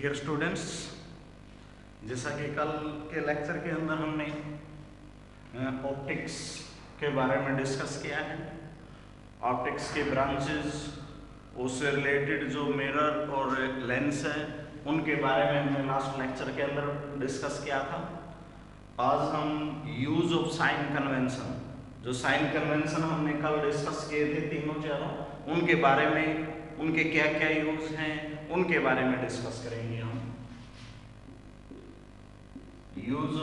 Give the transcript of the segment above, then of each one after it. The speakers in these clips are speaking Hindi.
डियर स्टूडेंट्स, जैसा कि कल के लेक्चर के अंदर हमने ऑप्टिक्स के बारे में डिस्कस किया है। ऑप्टिक्स के ब्रांचेस, उससे रिलेटेड जो मिरर और लेंस है उनके बारे में हमने लास्ट लेक्चर के अंदर डिस्कस किया था। आज हम यूज ऑफ साइन कन्वेंशन, जो साइन कन्वेंशन हमने कल डिस्कस किए थे तीनों चारों, उनके बारे में, उनके क्या क्या यूज हैं उनके बारे में डिस्कस करेंगे हम। Use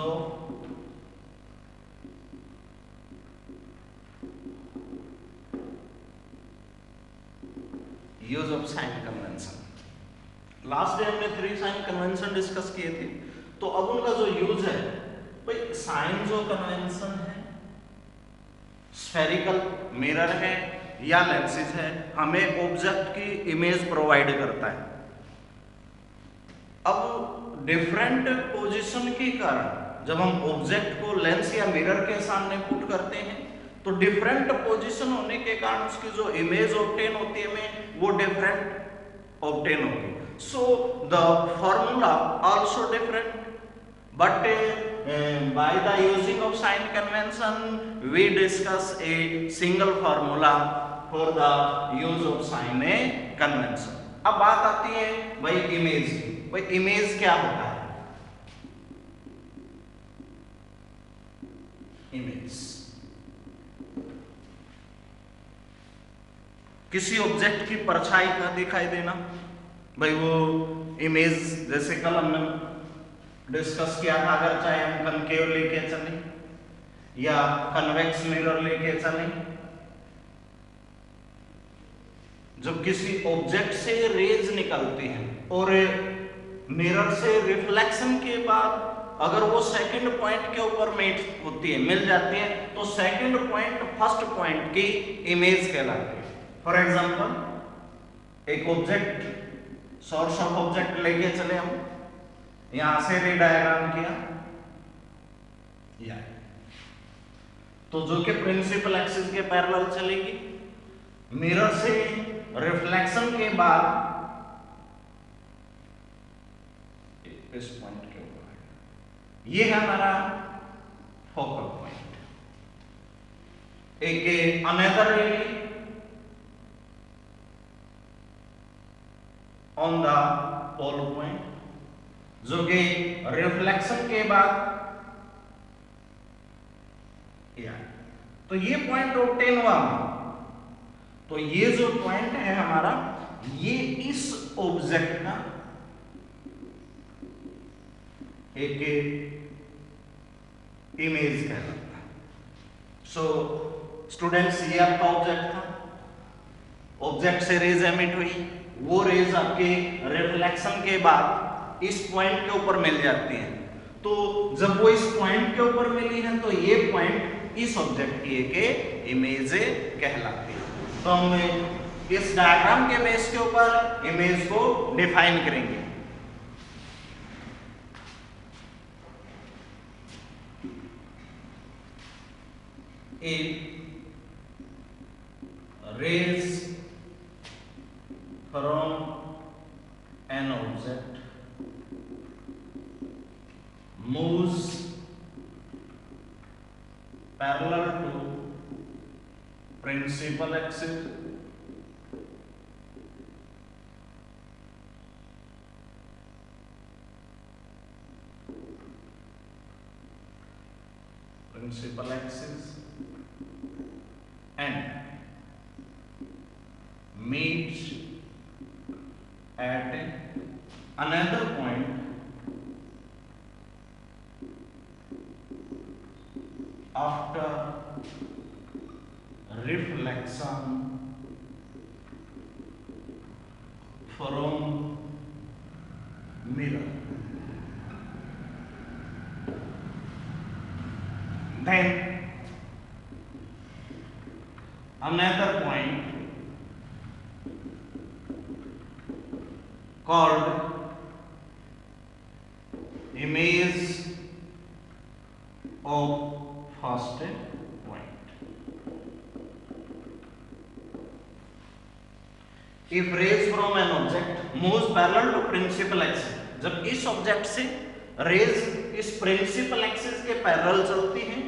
of sine convention. Last day हमने 3 साइन कन्वेंशन डिस्कस किए थे, तो अब उनका जो यूज है, भाई साइन जो कन्वेंशन है, स्फेरिकल मिरर है या लेंसेज है, हमें ऑब्जेक्ट की इमेज प्रोवाइड करता है। अब डिफरेंट पोजीशन के कारण जब हम ऑब्जेक्ट को लेंस या मिरर के सामने पुट करते हैं तो डिफरेंट पोजीशन होने के कारण उसकी जो इमेज ऑब्टेन होती है वो डिफरेंट ऑब्टेन होगी। So the formula also different, but by the using of sign convention we discuss a single formula for the use of sign convention। अब बात आती है भाई इमेज की। भाई इमेज क्या होता है? इमेज किसी ऑब्जेक्ट की परछाई का दिखाई देना, भाई वो इमेज। जैसे कल हमने डिस्कस किया था, अगर चाहे हम कनकेव लेके चलें या कन्वेक्स मिरर लेके चलें, जब किसी ऑब्जेक्ट से रेज निकलती हैं और मिरर से रिफ्लेक्शन के बाद अगर वो सेकंड पॉइंट के ऊपर मेट होती है, मिल जाती है, तो सेकंड पॉइंट फर्स्ट पॉइंट की इमेज कहलाती है। फॉर एग्जांपल एक ऑब्जेक्ट, सोर्स ऑफ ऑब्जेक्ट लेके चले हम, यहां से रे डायग्राम किया या तो जो कि प्रिंसिपल एक्सिस के पैरेलल चलेगी, मिरर से रिफ्लेक्शन के बाद इस पॉइंट के ऊपर ये है हमारा फोकल पॉइंट। एक another ray on the pole point, जो कि रिफ्लेक्शन के बाद या तो ये पॉइंट ऑब्टेन हुआ। तो ये जो पॉइंट है हमारा, ये इस ऑब्जेक्ट का एक इमेज कहलाता है। सो स्टूडेंट्स, ये आपका ऑब्जेक्ट था, ऑब्जेक्ट से रेज एमिट हुई, वो रेज आपके रिफ्लेक्शन के बाद इस पॉइंट के ऊपर मिल जाती है। तो जब वो इस पॉइंट के ऊपर मिली है तो ये पॉइंट इस ऑब्जेक्ट की एक इमेज कहलाती है। तो हम इस डायग्राम के बेस के ऊपर इमेज को डिफाइन करेंगे। ए raise from an object moves parallel to principal axis and meets at another point after reflection from mirror, then another point called image of first point. If rays from an object moves parallel to principal axis, जब इस ऑब्जेक्ट से रेज इस प्रिंसिपल एक्सिस के पैरेलल चलती हैं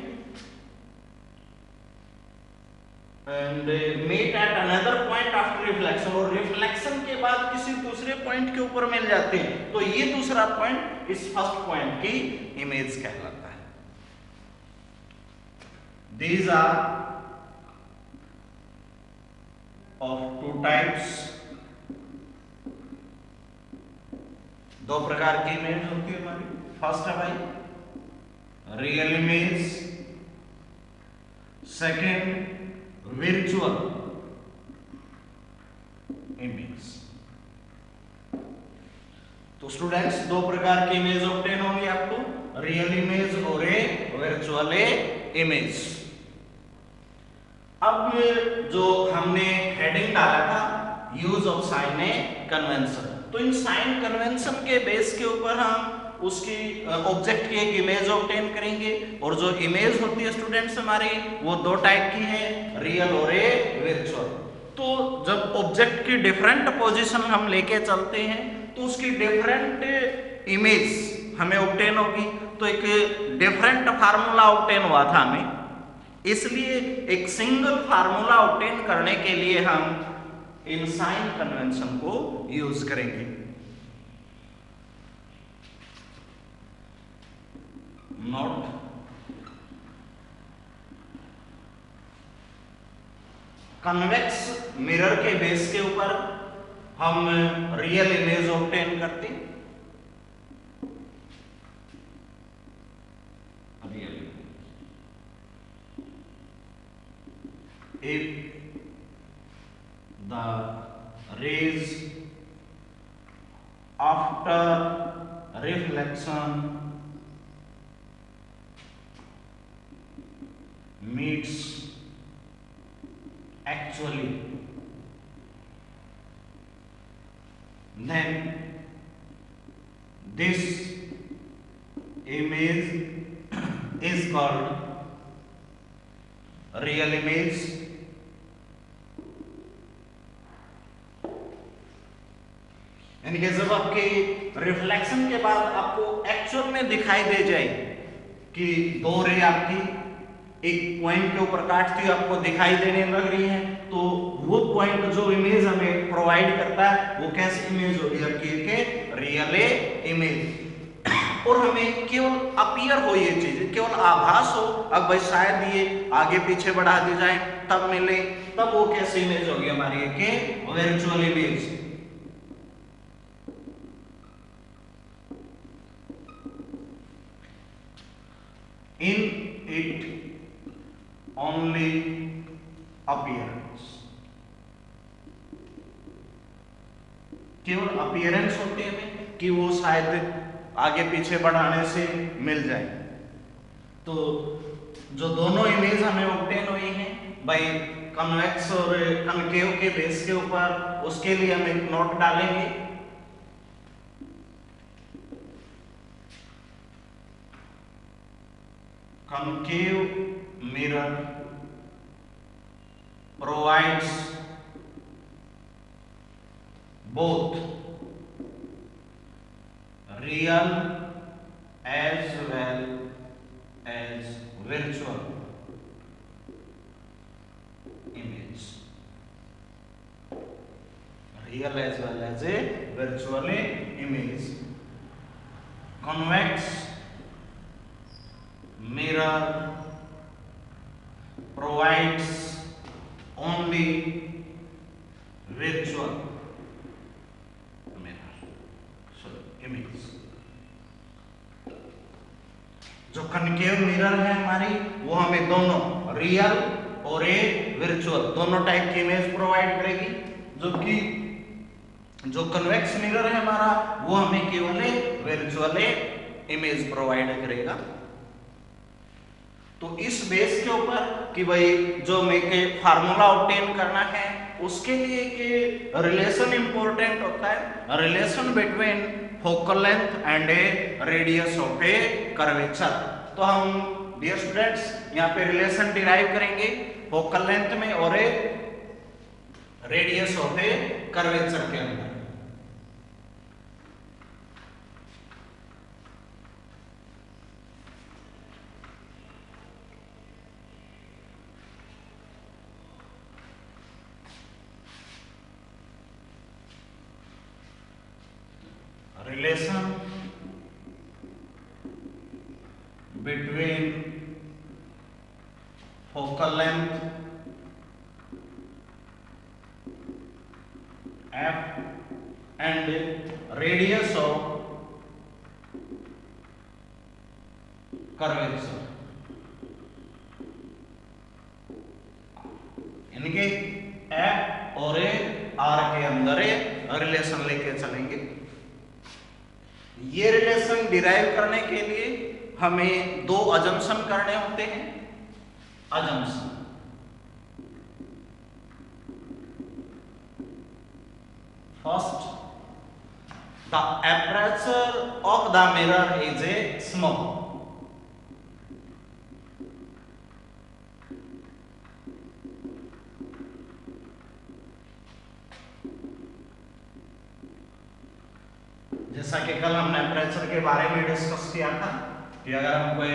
and meet at another point after reflection, और रिफ्लेक्शन के बाद किसी दूसरे पॉइंट के ऊपर मिल जाते हैं, तो ये दूसरा पॉइंट इस फर्स्ट पॉइंट की इमेज कहलाता है। These are of two types, दो प्रकार की इमेज होती है हमारी। फर्स्ट है भाई रियल इमेज, सेकंड विर्चुअल इमेज। तो स्टूडेंट्स दो प्रकार की इमेज ऑब्टेन होंगी आपको, रियल इमेज और वर्चुअल इमेज। अब जो हमने हेडिंग डाला था यूज ऑफ साइन कन्वेंशन, तो इन साइन कन्वेंशन के बेस के ऊपर हम उसकी ऑब्जेक्ट की एक इमेज ऑब्टेन करेंगे, और जो इमेज होती है स्टूडेंट्स हमारी वो दो टाइप की है, रियल और वर्चुअल। तो जब ऑब्जेक्ट की डिफरेंट पोजीशन हम लेके चलते हैं तो उसकी डिफरेंट इमेज हमें ऑब्टेन होगी। तो एक डिफरेंट फार्मूला ऑब्टेन हुआ था हमें, इसलिए एक सिंगल फार्मूला ऑब्टेन करने के लिए हम इन साइन कन्वेंशन को यूज करेंगे। नोट कन्वेक्स मिरर के बेस के ऊपर हम रियल इमेज ऑब्टेन करते हैं। If the rays after reflection meets actually, then this image is called real image, यानी कि जब आपके रिफ्लेक्शन के बाद आपको एक्चुअल में दिखाई दे जाए कि दो रे आपकी एक पॉइंट के ऊपर काटती हुई आपको दिखाई देने लग रही है, तो वो पॉइंट जो इमेज हमें प्रोवाइड करता है वो कैसी इमेज होगी आपकी, एक रियल इमेज। और हमें केवल अपीयर हो ये चीज, केवल आभास हो, अब भाई शायद ये आगे पीछे बढ़ा दी जाए तब मिले, तब वो कैसी इमेज होगी हमारी, एक virtual image. In it only appearance, केवल अपीयरेंस होती है हमें कि वो शायद आगे पीछे बढ़ाने से मिल जाए। तो जो दोनों इमेज हमें ऑब्टेन हुई हैं भाई कन्वेक्स और कनकेव के बेस के ऊपर, उसके लिए हम एक नोट डालेंगे। Concave mirror provides both real as well as virtual image. Real as well as a virtual image. Convex mirror provides only virtual mirror, image। जो कनकेव मिरर है हमारी वो हमें दोनों रियल और वर्चुअल दोनों टाइप की इमेज प्रोवाइड करेगी, जबकि जो कन्वेक्स मिरर है हमारा वो हमें केवल वर्चुअल इमेज प्रोवाइड करेगा। तो इस बेस के ऊपर कि भाई जो हमें फार्मूला ऑब्टेन करना है उसके लिए कि रिलेशन इंपॉर्टेंट होता है, relation between focal length and A radius of a curvature. तो हम डियर स्टूडेंट्स यहाँ पे रिलेशन डिराइव करेंगे फोकल लेंथ में और ए रेडियस ऑफ ए कर्वेचर के अंदर। relation between focal length f and radius of curvature. इनके एफ और आर के अंदर रिलेशन लेके चलेंगे। ये रिलेशन डिराइव करने के लिए हमें दो अजम्पशन करने होते हैं। Assumption, first, the aperture of the mirror is a small. जैसा कि कल हमने एपर्चर के बारे में डिस्कस किया था कि अगर हम कोई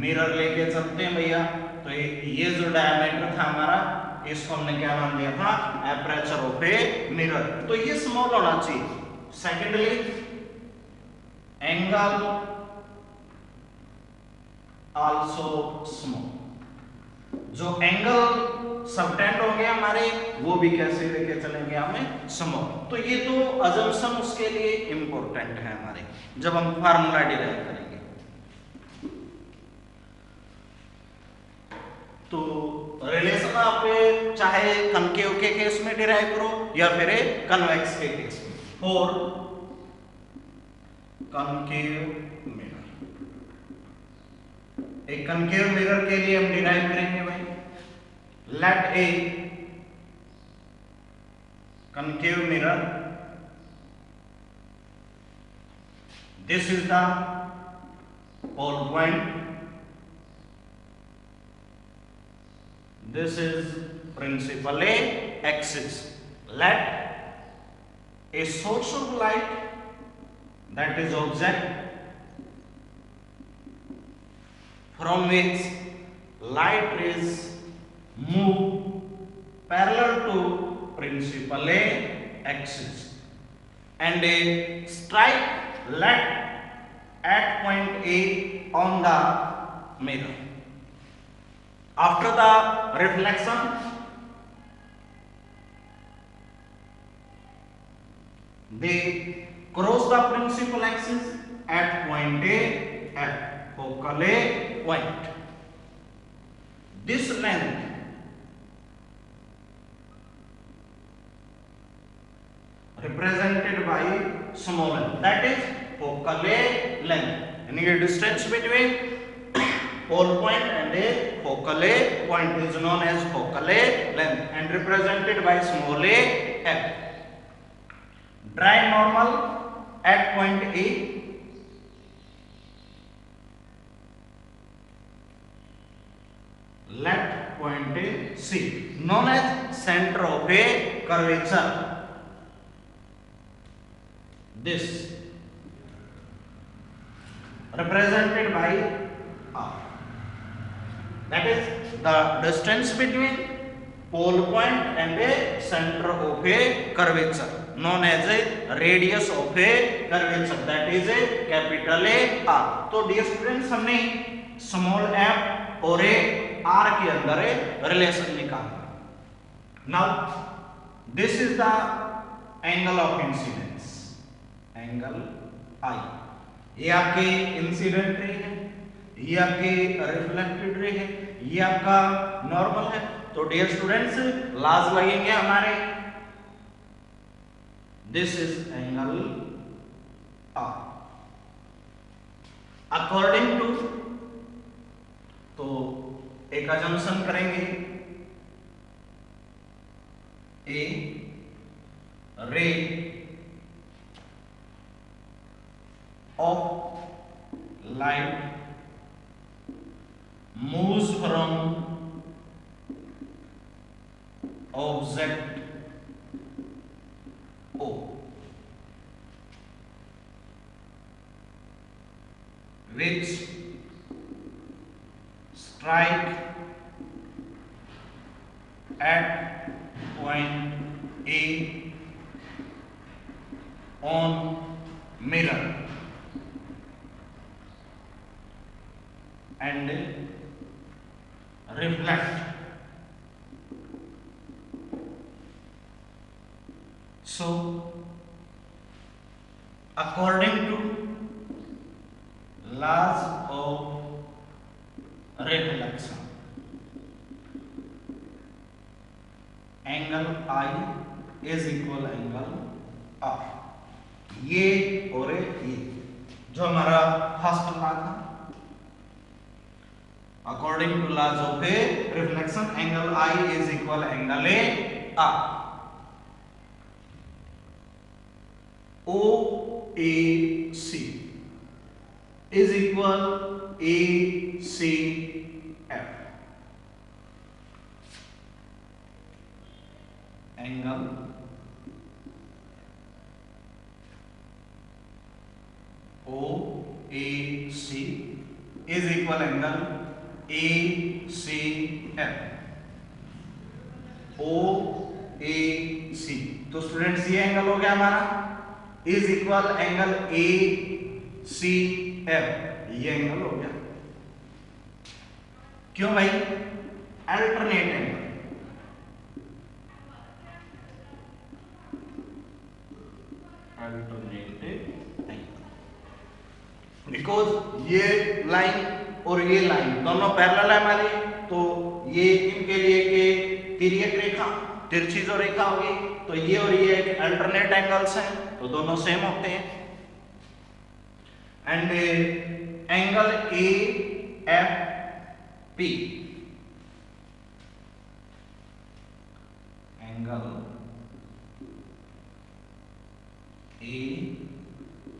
मिरर लेके चलते हैं भैया, तो ये जो डायमीटर था हमारा, इसको हमने क्या नाम दिया था? Aperture of a mirror. तो ये स्मॉल होना चाहिए। Secondly, angle also small. जो एंगल सबटेंड होंगे हमारे, वो भी कैसे लेके चलेंगे हमें? स्मॉल। तो ये तो अजम्पशन उसके लिए इंपॉर्टेंट है हमारे, जब हम फार्मूला डिराइव करेंगे। तो रिलेशन आप चाहे कनकेव के केस में डिराइव करो या फिर कन्वेक्स के केस में। फॉर कनकेव मिरर, एक कनकेव मिरर के लिए हम डिराइव करेंगे भाई, let a concave mirror, this is the pole point, this is principal A axis. Let a source of light, that is object from which light rays move parallel to principal A axis and strike light at point A on the mirror. After the reflection, they cross the principal axis at point A at focal A point. This length represented by small n, that is focal length. यानी कि distance between pole point and a focal point is known as focal length and represented by small a f. Dry normal at point A, let point A C, known as center of a curvature. This represented by R. That is the distance between pole point and a center of a curvature, known as a radius of a curvature, that is a capital A R. तो dear students, हमने small f और a r के अंदर रिलेशन निकाला। Now this is the angle of incidence, angle I। ये आपके इंसिडेंट रे है, ये आपके रिफ्लेक्टेड रे है, ये आपका नॉर्मल है। तो डियर स्टूडेंट्स, लाज लगेंगे हमारे, this is angle R according to. तो एक अजम्पशन करेंगे, ए रे of light moves from object O which strike at point A on mirror and reflect. So according to laws of reflection, angle I is equal angle R. ये और ये जो हमारा फर्स्ट लॉ था, according to laws of a reflection angle I is equal angle a R. OAC is equal ACF. Angle OAC is equal angle ACF. OAC तो स्टूडेंट्स ये एंगल हो गया हमारा इज इक्वल एंगल ACF. ये एंगल हो गया. क्यों भाई? Alternate angle. बिकॉज ये लाइन और ये लाइन दोनों पैरेलल है हमारे, तो ये इनके लिए के तिर्यक रेखा तिरछी जो रेखा होगी, तो ये और ये अल्टरनेट एंगल्स हैं, तो दोनों सेम होते हैं. And angle AFP, angle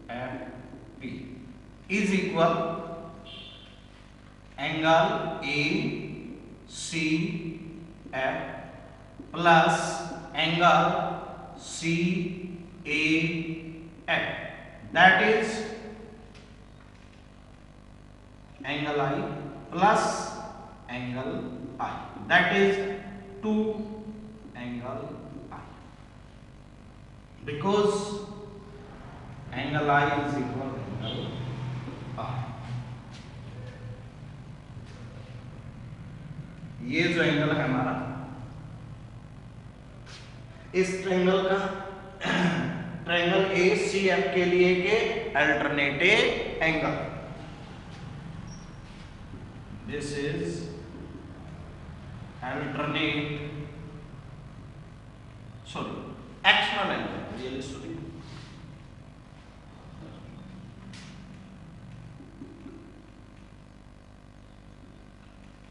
AFP is equal angle ACF plus angle CAF, that is angle I plus angle I, that is 2 angle I, because angle I is equal to angle I. ये जो एंगल है हमारा, इस ट्रायंगल का ट्रायंगल ACF के लिए के alternative angle, this is alternate external angle, really sorry,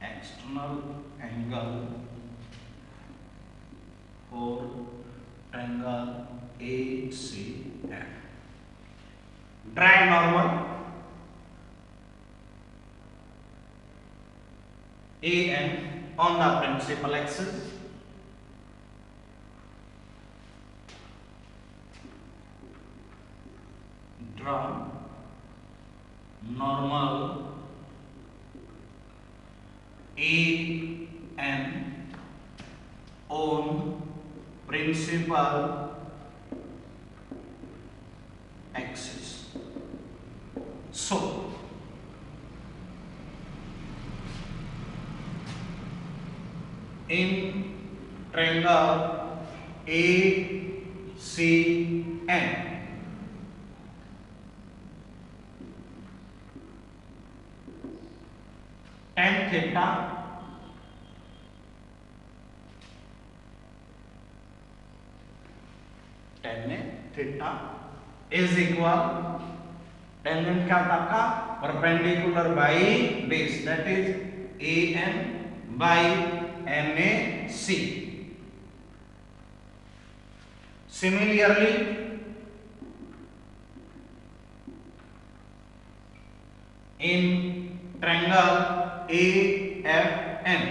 external angle for triangle ACF. Drag normal AN on the principal axis. Draw normal AN on principal axis. So in triangle ACN, tan theta is equal, tangent क्या था आपका? Perpendicular by base, that is AN by MAC. Similarly, in triangle AFN,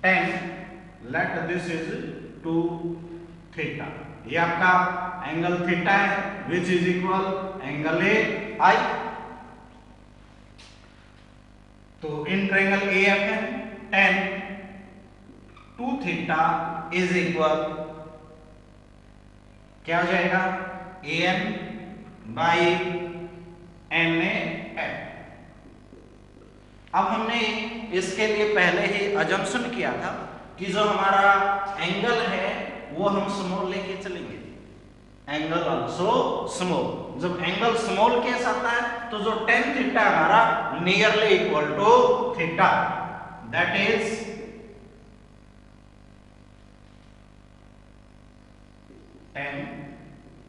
tan, let this is 2 theta. ये आपका एंगल थीटा है, which is equal angle AI. तो in triangle AFN tan 2 theta is equal क्या हो जाएगा, an बाई na f। अब हमने इसके लिए पहले ही अजम्पशन किया था कि जो हमारा एंगल है वो हम स्मॉल लेके चलेंगे, एंगल ऑल्सो स्मॉल। जब एंगल स्मॉल केस आता है तो जो tan थीटा हमारा nearly equal to theta, that is tan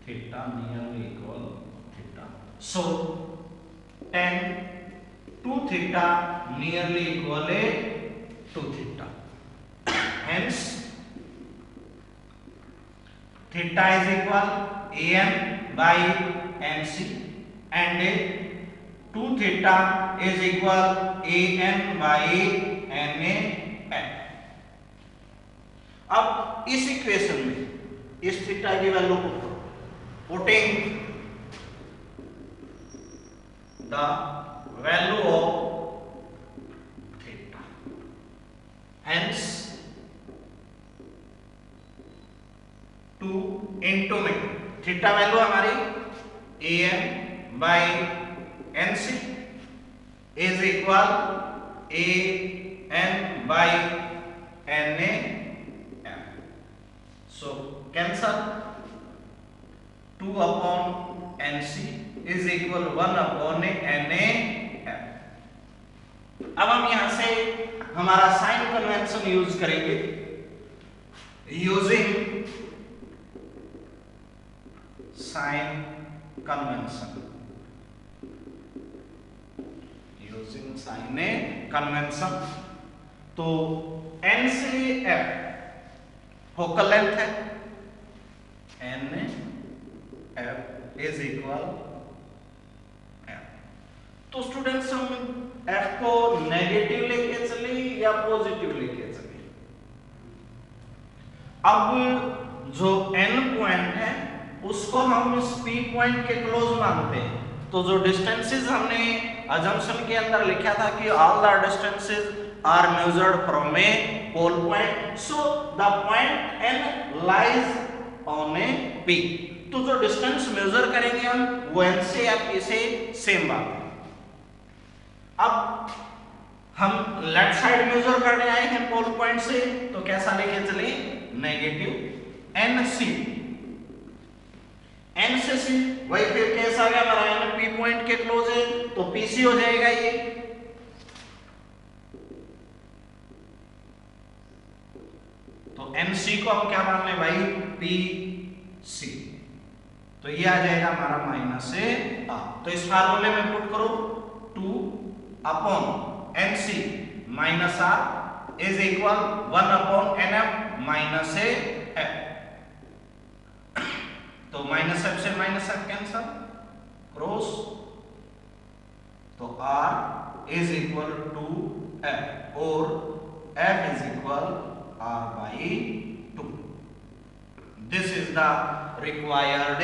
theta nearly equal theta. So tan 2 theta nearly equal to theta. Hence, theta is equal an by nc and 2 theta is equal an by na। अब इस इक्वेशन में इस थीटा की वैल्यू पुट करो, putting the value of theta, hence 2 into में थीटा वैल्यू हमारी an by nc is equal an by na m, so cancel 2 upon nc is equal 1 upon na। अब हम यहां से हमारा साइन कन्वेंशन यूज करेंगे, using sign convention, using sign convention. तो n से f फोकल लेंथ है, n f is equal f। तो स्टूडेंट्स हम f को नेगेटिव लेके चले या पॉजिटिव लेके चले। अब जो n पॉइंट है उसको हम इस p पॉइंट के क्लोज मानते हैं। तो जो डिस्टेंसेस हमने अजम्पशन के अंदर लिखा था कि all the distances are measured from a pole point, so the point n lies on a p। तो जो डिस्टेंस मेजर करेंगे हम वो n से या p से सेम बात है। अब हम लेफ्ट साइड मेजर करने आए हैं पोल पॉइंट से, तो कैसा लेके चले, नेगेटिव nc, n से c वही फिर कैसा आ गया हमारा n p पॉइंट के क्लोज है तो pc हो जाएगा ये। तो nc को हम क्या मान लें भाई, pc, तो ये आ जाएगा हमारा माइनस से आ। तो इस फार्मूले में पुट करो 2 upon nc minus r is equal 1 upon nf minus a f। तो माइनस f से माइनस f कैंसल, क्रॉस, तो r is equal to f और f is equal r by 2। This is the required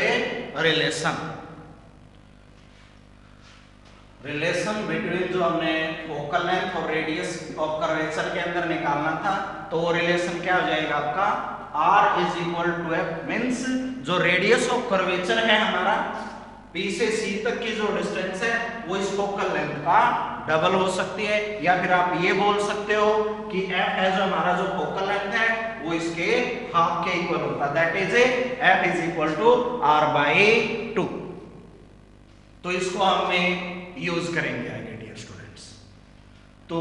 relation, relation between जो हमने फोकल लेंथ और रेडियस ऑफ कर्वेचर के अंदर निकालना था। तो वो रिलेशन क्या हो जाएगा आपका, r is equal to f, means जो रेडियस ऑफ कर्वेचर है हमारा p से c तक की जो डिस्टेंस है वो इस फोकल लेंथ का डबल हो सकती है, या फिर आप ये बोल सकते हो कि f है जो हमारा जो फोकल लेंथ है वो इसके हाफ के इक्वल होता है, that is f is equal to r by 2। तो इसको हमें यूज करेंगे आगे डियर स्टूडेंट्स। तो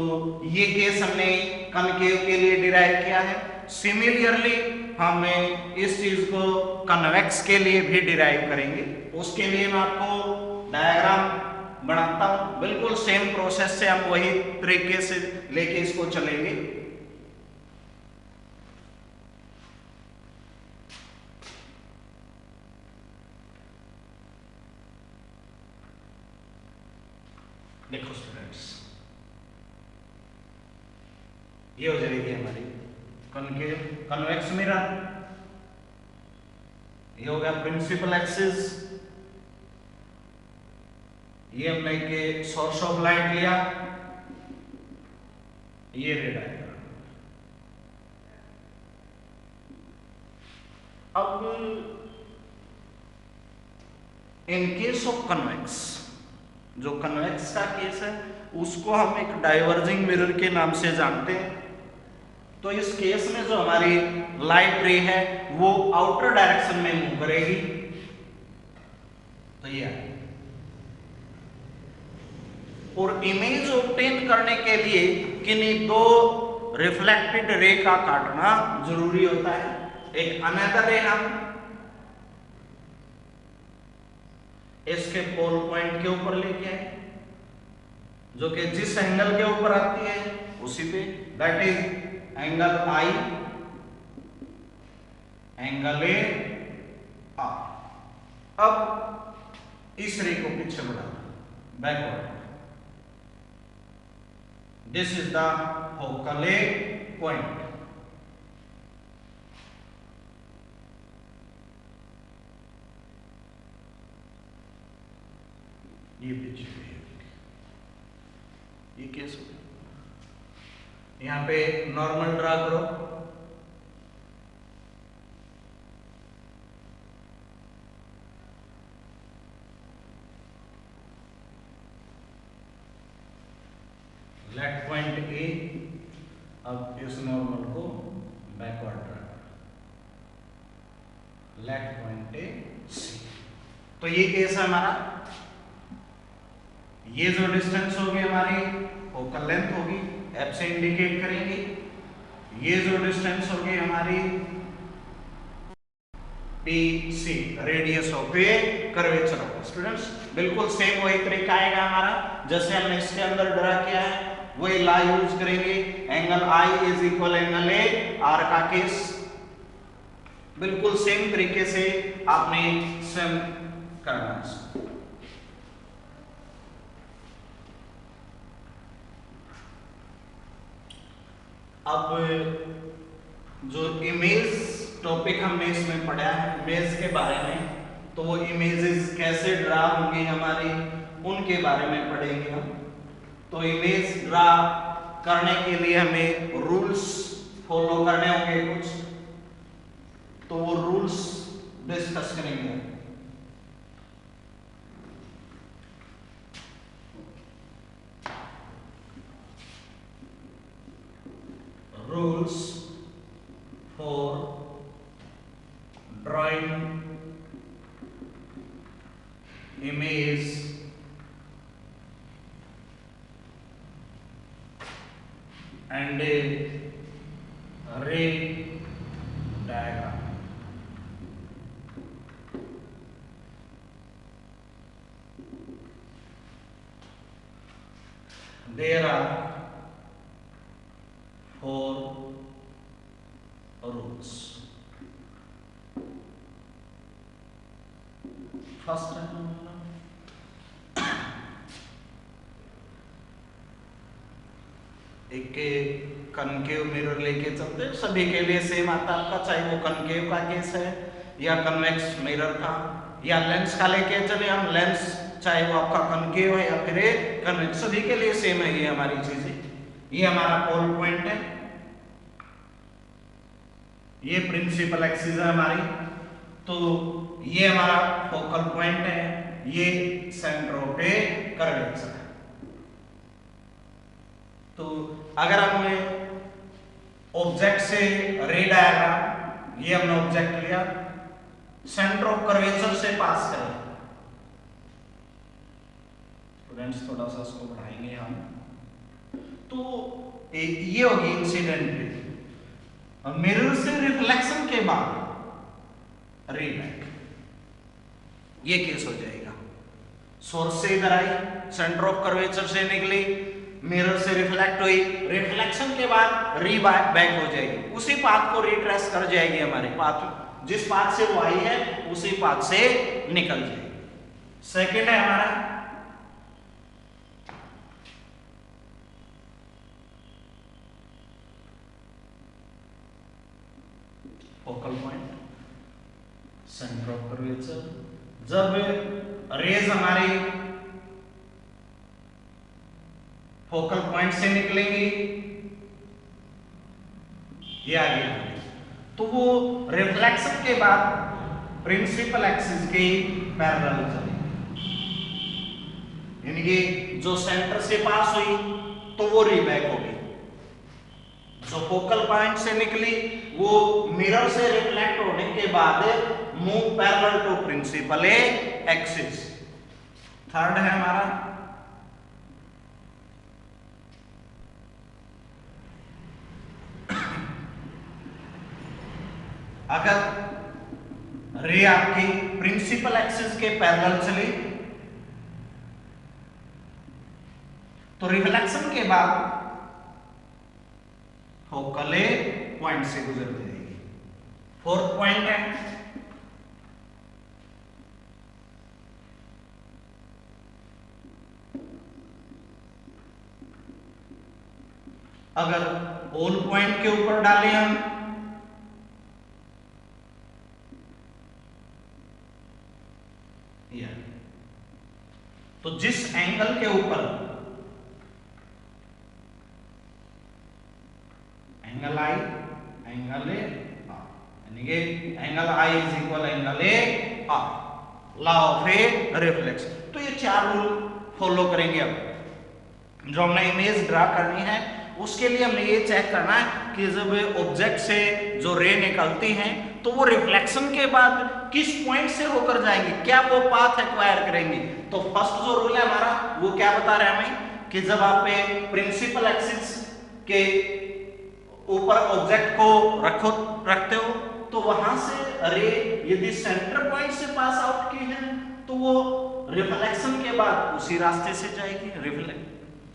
ये केस हमने कनकेव के लिए डिराइव किया है। सिमिलरली हम इस चीज को कन्वेक्स के लिए भी डिराइव करेंगे। उसके लिए मैं आपको डायग्राम बनाता हूं, बिल्कुल सेम प्रोसेस से हम वही तरीके से लेके इसको चलेंगे। देखो स्टूडेंट्स, ये हो जाएगी हमारी कनकेव कन्वेक्स मिरर, ये हो गया प्रिंसिपल एक्सिस, ये हमने के सोर्स ऑफ लाइट लिया, ये रे डायग्राम। अब इन केस ऑफ कन्वेक्स, जो कन्वेक्स का केस है उसको हम एक डाइवर्जिंग मिरर के नाम से जानते हैं। तो इस केस में जो हमारी लाइट रे है वो आउटर डायरेक्शन में मूव करेगी। तो ये और इमेज ऑब्टेन करने के लिए किन्हीं दो रिफ्लेक्टेड रे का काटना जरूरी होता है। एक अनदर रे हम इसके पोल पॉइंट के ऊपर लेके आए, जो कि जिस एंगल के ऊपर आती है उसी पे, that is angle I, angle A R. अब इस रे को पीछे बढ़ाना, backward. This is the focal point. ये पीछे ये केस हो गया। यहां पे नॉर्मल ड्रा करो, लेफ्ट पॉइंट ए। अब इस नॉर्मल को बैकवर्ड ड्रा करो, लेफ्ट पॉइंट ए सी। तो ये केस है हमारा। ये जो डिस्टेंस होगी हमारी फोकल लेंथ होगी, एफ से इंडिकेट करेंगे। ये जो डिस्टेंस होगी हमारी P C, radius of a curvature होगा। स्टूडेंट्स बिल्कुल सेम वही तरीका आएगा हमारा जैसे हमने इसके अंदर ड्रा किया है, वही ला यूज करेंगे। Angle I is equal angle A R का केस बिल्कुल सेम तरीके से आपने सेम करना है। अब जो इमेज टॉपिक हमने इसमें पढ़ा है इमेज के बारे में, तो वो इमेजेस कैसे ड्रा होंगी हमारी, उनके बारे में पढ़ेंगे हम। तो इमेज ड्रा करने के लिए हमें रूल्स फॉलो करने होंगे कुछ, तो वो रूल्स डिस्कस करेंगे। Rules for drawing image and a ray diagram. There are 4 rules. First एक कनकेव मिरर लेके चलते हैं, सभी के लिए सेम आता है आपका, चाहे वो कनकेव का केस है या कन्वेक्स मिरर का, या लेंस का लेके चले हम, लेंस चाहे वो आपका कनकेव है या फिर कन्वेक्स, सभी के लिए सेम है ये हमारी चीजें। ये हमारा पोल पॉइंट है, ये प्रिंसिपल एक्सिस है हमारी, तो ये हमारा फोकल पॉइंट है, ये सेंटर ऑफ कर्वेचर है। तो अगर हमने ऑब्जेक्ट से रे डायग्राम, ये हमने ऑब्जेक्ट लिया, सेंटर ऑफ कर्वेचर से पास करें, स्टूडेंट्स थोड़ा सा इसको बढ़ाएंगे हम, तो ये होगी इंसिडेंट रे। मिरर से रिफ्लेक्शन के बाद रे बैक, ये केस हो जाएगा। सोर्स से इधर आई, सेंटर ऑफ कर्वेचर से निकली, मिरर से रिफ्लेक्ट हुई, रिफ्लेक्शन के बाद री बैक हो जाएगी, उसी पाथ को रिट्रेस कर जाएगी, हमारे पाथ जिस पाथ से वो आई है उसी पाथ से निकल जाएगी। सेकंड है हमारा focal point, centre of curvature. जब रेज हमारी फोकल पॉइंट से निकलेंगी, ये आगे, तो वो रिफ्लेक्शन के बाद प्रिंसिपल एक्सिस के पैरेलल चलेगी। यानी कि जो सेंटर से पास हुई तो वो रीबैक होगी, जो फोकल पॉइंट से निकली वो मिरर से रिफ्लेक्ट होने के बाद move parallel to principal axis. Third है हमारा अगर रे आपकी प्रिंसिपल एक्सिस के पैरेलल चली तो रिफ्लेक्शन के बाद फोकल पॉइंट से गुजर जाएगी। फोर्थ पॉइंट है अगर ऑल पॉइंट के ऊपर डालें हम तो जिस एंगल के ऊपर एंगल आई एंगल ए यानी कि angle I is equal angle A R, law of a reflection. तो ये चार रूल फॉलो करेंगे। अब जो हमने इमेज ड्रा करनी है उसके लिए हमें ये चेक करना है कि जब ऑब्जेक्ट से जो रे निकलती हैं तो वो रिफ्लेक्शन के बाद किस पॉइंट से होकर जाएंगे, क्या वो पाथ एक्वायर करेंगे। तो फर्स्ट जो रूल है हमारा वो क्या बता रहे हैं हमें कि जब आप प्रिंसिपल एक्सिस के ऊपर ऑब्जेक्ट को रखते हो तो वहां से रे यदि सेंटर पॉइंट से पास आउट की है तो वो रिफ्लेक्शन के बाद उसी रास्ते से जाएगी।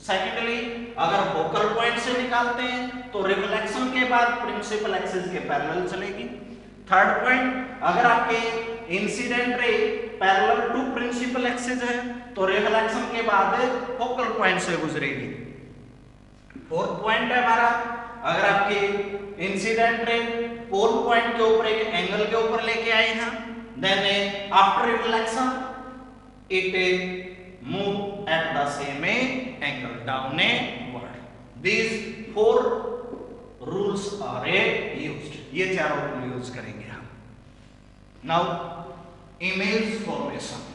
सेकेंडली अगर फोकल पॉइंट से निकालते हैं तो रिफ्लेक्शन के बाद प्रिंसिपल एक्सिस के पैरेलल चलेगी। थर्ड पॉइंट अगर आपके incident ray parallel to principal axis है तो रिफ्लेक्शन के बाद फोकल पॉइंट से गुजरेगी। फोर्थ पॉइंट है हमारा अगर आपके इंसिडेंट रे पोल पॉइंट के ऊपर एक एंगल के ऊपर लेके आए हैं then after reflection it move at the same angle downward. These four rules are used. ये चारों रूल यूज करेंगे हम। Now image formation.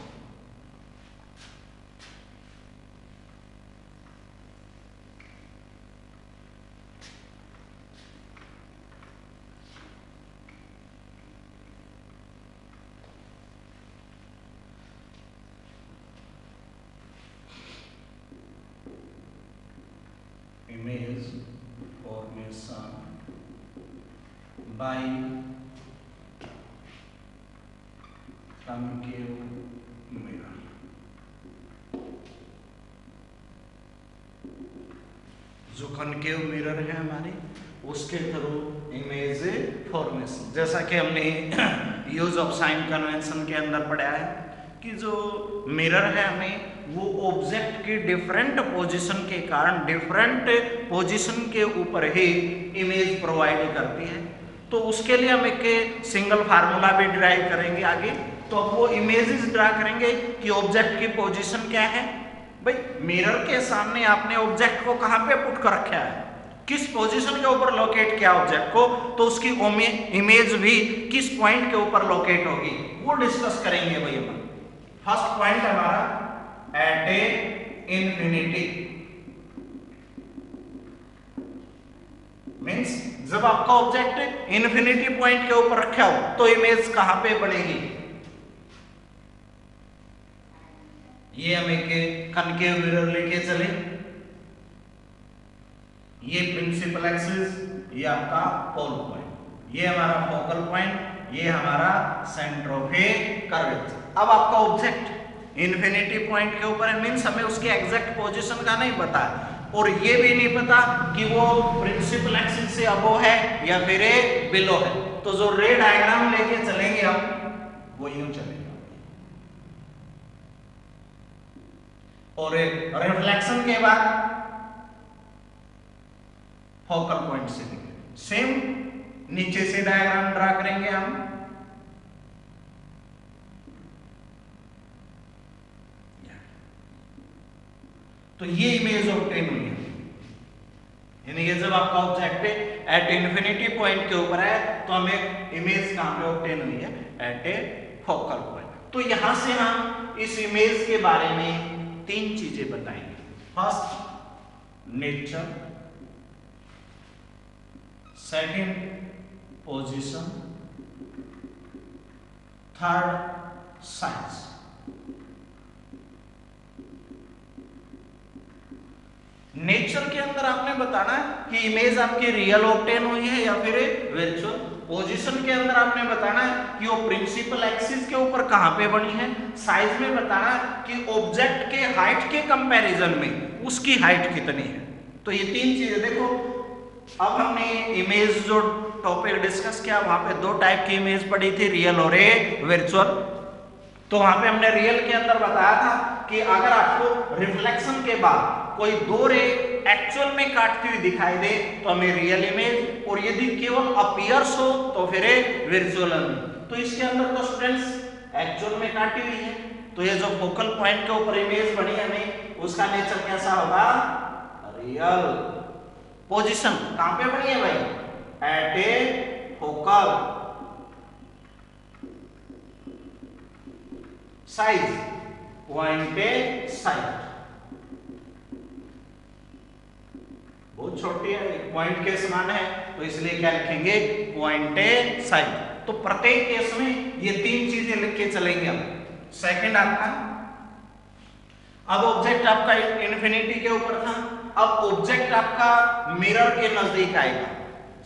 Image formation by concave mirror। जो कनकेव मिरर है हमारी उसके थ्रू इमेज फॉर्मेशन, जैसा कि हमने यूज ऑफ साइन कन्वेंशन के अंदर पढ़ा है कि जो मिरर है हमें वो ऑब्जेक्ट की डिफरेंट पोजीशन के कारण डिफरेंट पोजीशन के ऊपर ही इमेज प्रोवाइड करती है। तो उसके लिए हम एक सिंगल फार्मूला भी ड्राइव करेंगे आगे। तो अब वो इमेजेस ड्रा करेंगे कि ऑब्जेक्ट की पोजीशन क्या है। भाई मिरर के सामने आपने ऑब्जेक्ट को कहाँ पे पुट कर रखा है, किस पोजीशन के ऊपर लोकेट किया ऑब्जेक्ट को, तो उसकी इमेज भी किस पॉइंट के ऊपर लोकेट होगी वो डिस्कस करेंगे भाई अपन। फर्स्ट पॉइंट हमारा एट ए इंफिनिटी, मींस जब आपका ऑब्जेक्ट इंफिनिटी पॉइंट के ऊपर रखा हो तो इमेज कहां पे बनेगी। ये हम एक कनकेव मिरर लेके चले, ये प्रिंसिपल एक्सिस, ये आपका पोल पॉइंट, ये हमारा फोकल पॉइंट, ये हमारा सेंटर ऑफ ए कर्वेचर। अब आपका ऑब्जेक्ट इन्फिनिटी पॉइंट के ऊपर है, मींस हमें उसके एग्जैक्ट पोजीशन का नहीं पता और ये भी नहीं पता कि वो प्रिंसिपल एक्सिस से अबव है या फिर बिलो है। तो जो रे डायग्राम लेके चलेंगे हम वो यूं चलेगा और रिफ्लेक्शन के बाद फोकल पॉइंट से सेम नीचे से डायग्राम ड्रा करेंगे हम। तो ये इमेज ऑब्टेन हुई है, यानी कि जब आपका ऑब्जेक्ट एट इन्फिनिटी पॉइंट के ऊपर है तो हमें इमेज कहां पे ऑब्टेन हुई है, एट ए फोकल पॉइंट। तो यहां से हम इस इमेज के बारे में तीन चीजें बताएंगे। First nature, second position, third size. Nature के अंदर आपने बताना है कि इमेज आपकी रियल ऑब्टेन हुई है या फिर वर्चुअल। पोजीशन के अंदर आपने बताना है कि वो प्रिंसिपल एक्सिस के ऊपर कहां पे बनी है। साइज में बताना है कि ऑब्जेक्ट के हाइट के कंपैरिजन में उसकी हाइट कितनी है। तो ये तीन चीजें देखो। अब हमने इमेज जो टॉपिक डिस्कस किया वहां पे दो टाइप की इमेज पढ़ी थी, रियल और वर्चुअल। तो वहां पे हमने रियल के अंदर बताया था कि अगर आपको रिफ्लेक्शन के बाद कोई दो रे एक्चुअल में काटती हुई दिखाई दे तो हमें रियल इमेज, और यदि केवल अपीयर्स हो तो फिर वर्चुअल इमेज। तो इसके अंदर तो स्टूडेंट्स एक्चुअल में काटी हुई है, तो ये जो फोकल पॉइंट के ऊपर इमेज बनी है हमें उसका नेचर कैसा होगा, रियल। पोजीशन कहां पे बनी है भाई, at a focal. Size point a side, बहुत छोटी है, एक पॉइंट के समान है, तो इसलिए क्या लिखेंगे, पॉइंट ए साइड। तो प्रत्येक केस में ये तीन चीजें लिख के चलेंगे हम। सेकंड आपका, अब ऑब्जेक्ट आपका इन्फिनिटी के ऊपर था, अब ऑब्जेक्ट आपका मिरर के नजदीक आएगा।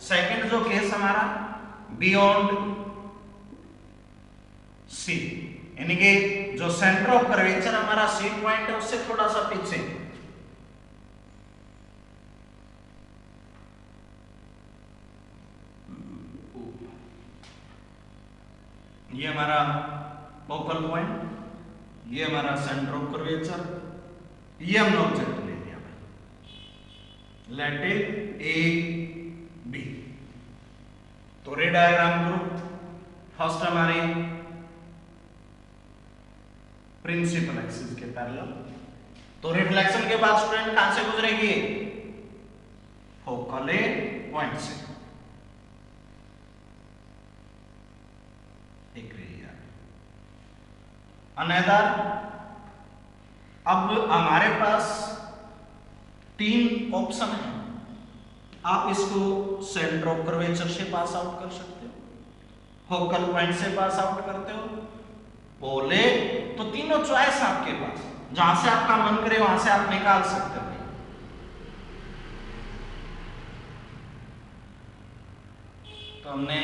सेकंड जो केस हमारा बियॉन्ड सी, यानी कि जो सेंटर ऑफ कर्वेचर हमारा सी पॉइंट है उससे थोड़ा सा पीछे। ये हमारा फोकल पॉइंट, ये हमारा सेंटर ऑफ कर्वेचर, ये हमने ऑब्जेक्ट ले लिया, लेट इट ए बी। तो रे डायग्राम करो। फर्स्ट हमारी प्रिंसिपल एक्सिस के पैरेलल, तो रिफ्लेक्शन के बाद स्टूडेंट कहां से गुजरेगी, फोकल पॉइंट से। अनदर, अब हमारे पास तीन ऑप्शन है, आप इसको सेंटर ऑफ कर्वेचर से पास आउट कर सकते हो, फोकल पॉइंट से पास आउट करते हो, बोले तो तीनों चॉइस आपके पास, जहां से आपका मन करे वहां से आप निकाल सकते हो। तो हमने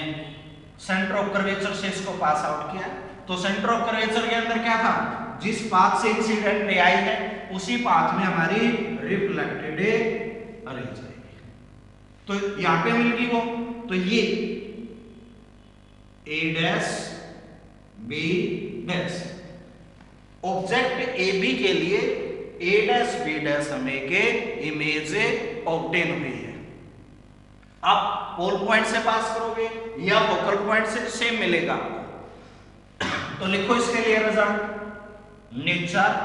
सेंटर ऑफ कर्वेचर से इसको पास आउट किया। तो सेंटर ऑफ कर्वेचर के अंदर क्या था, जिस पाथ से इंसिडेंट रे आई है उसी पाथ में हमारी रिफ्लेक्टेड रे जाएगी। तो यहां पे मिल गई वो, तो ये A dash B dash, object A B के लिए ए डैश बी डैश हमें के इमेज ऑब्टेन हुई है। आप पोल पॉइंट से पास करोगे या फोकल पॉइंट से सेम मिलेगा। तो लिखो इसके लिए रिजल्ट, नेचर।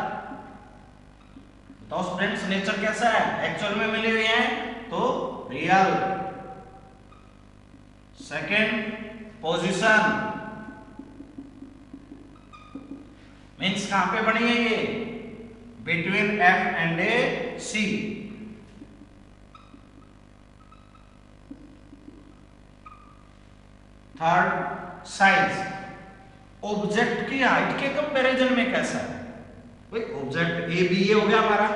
तो स्टूडेंट्स नेचर कैसा है, एक्चुअल में मिली हुई है तो रियल। सेकंड पोजीशन, मींस कहां पे बनी है ये, between F and a C. Third size, object की हाइट के कंपैरिजन में कैसा है, भाई ऑब्जेक्ट ए बी ये हो गया हमारा,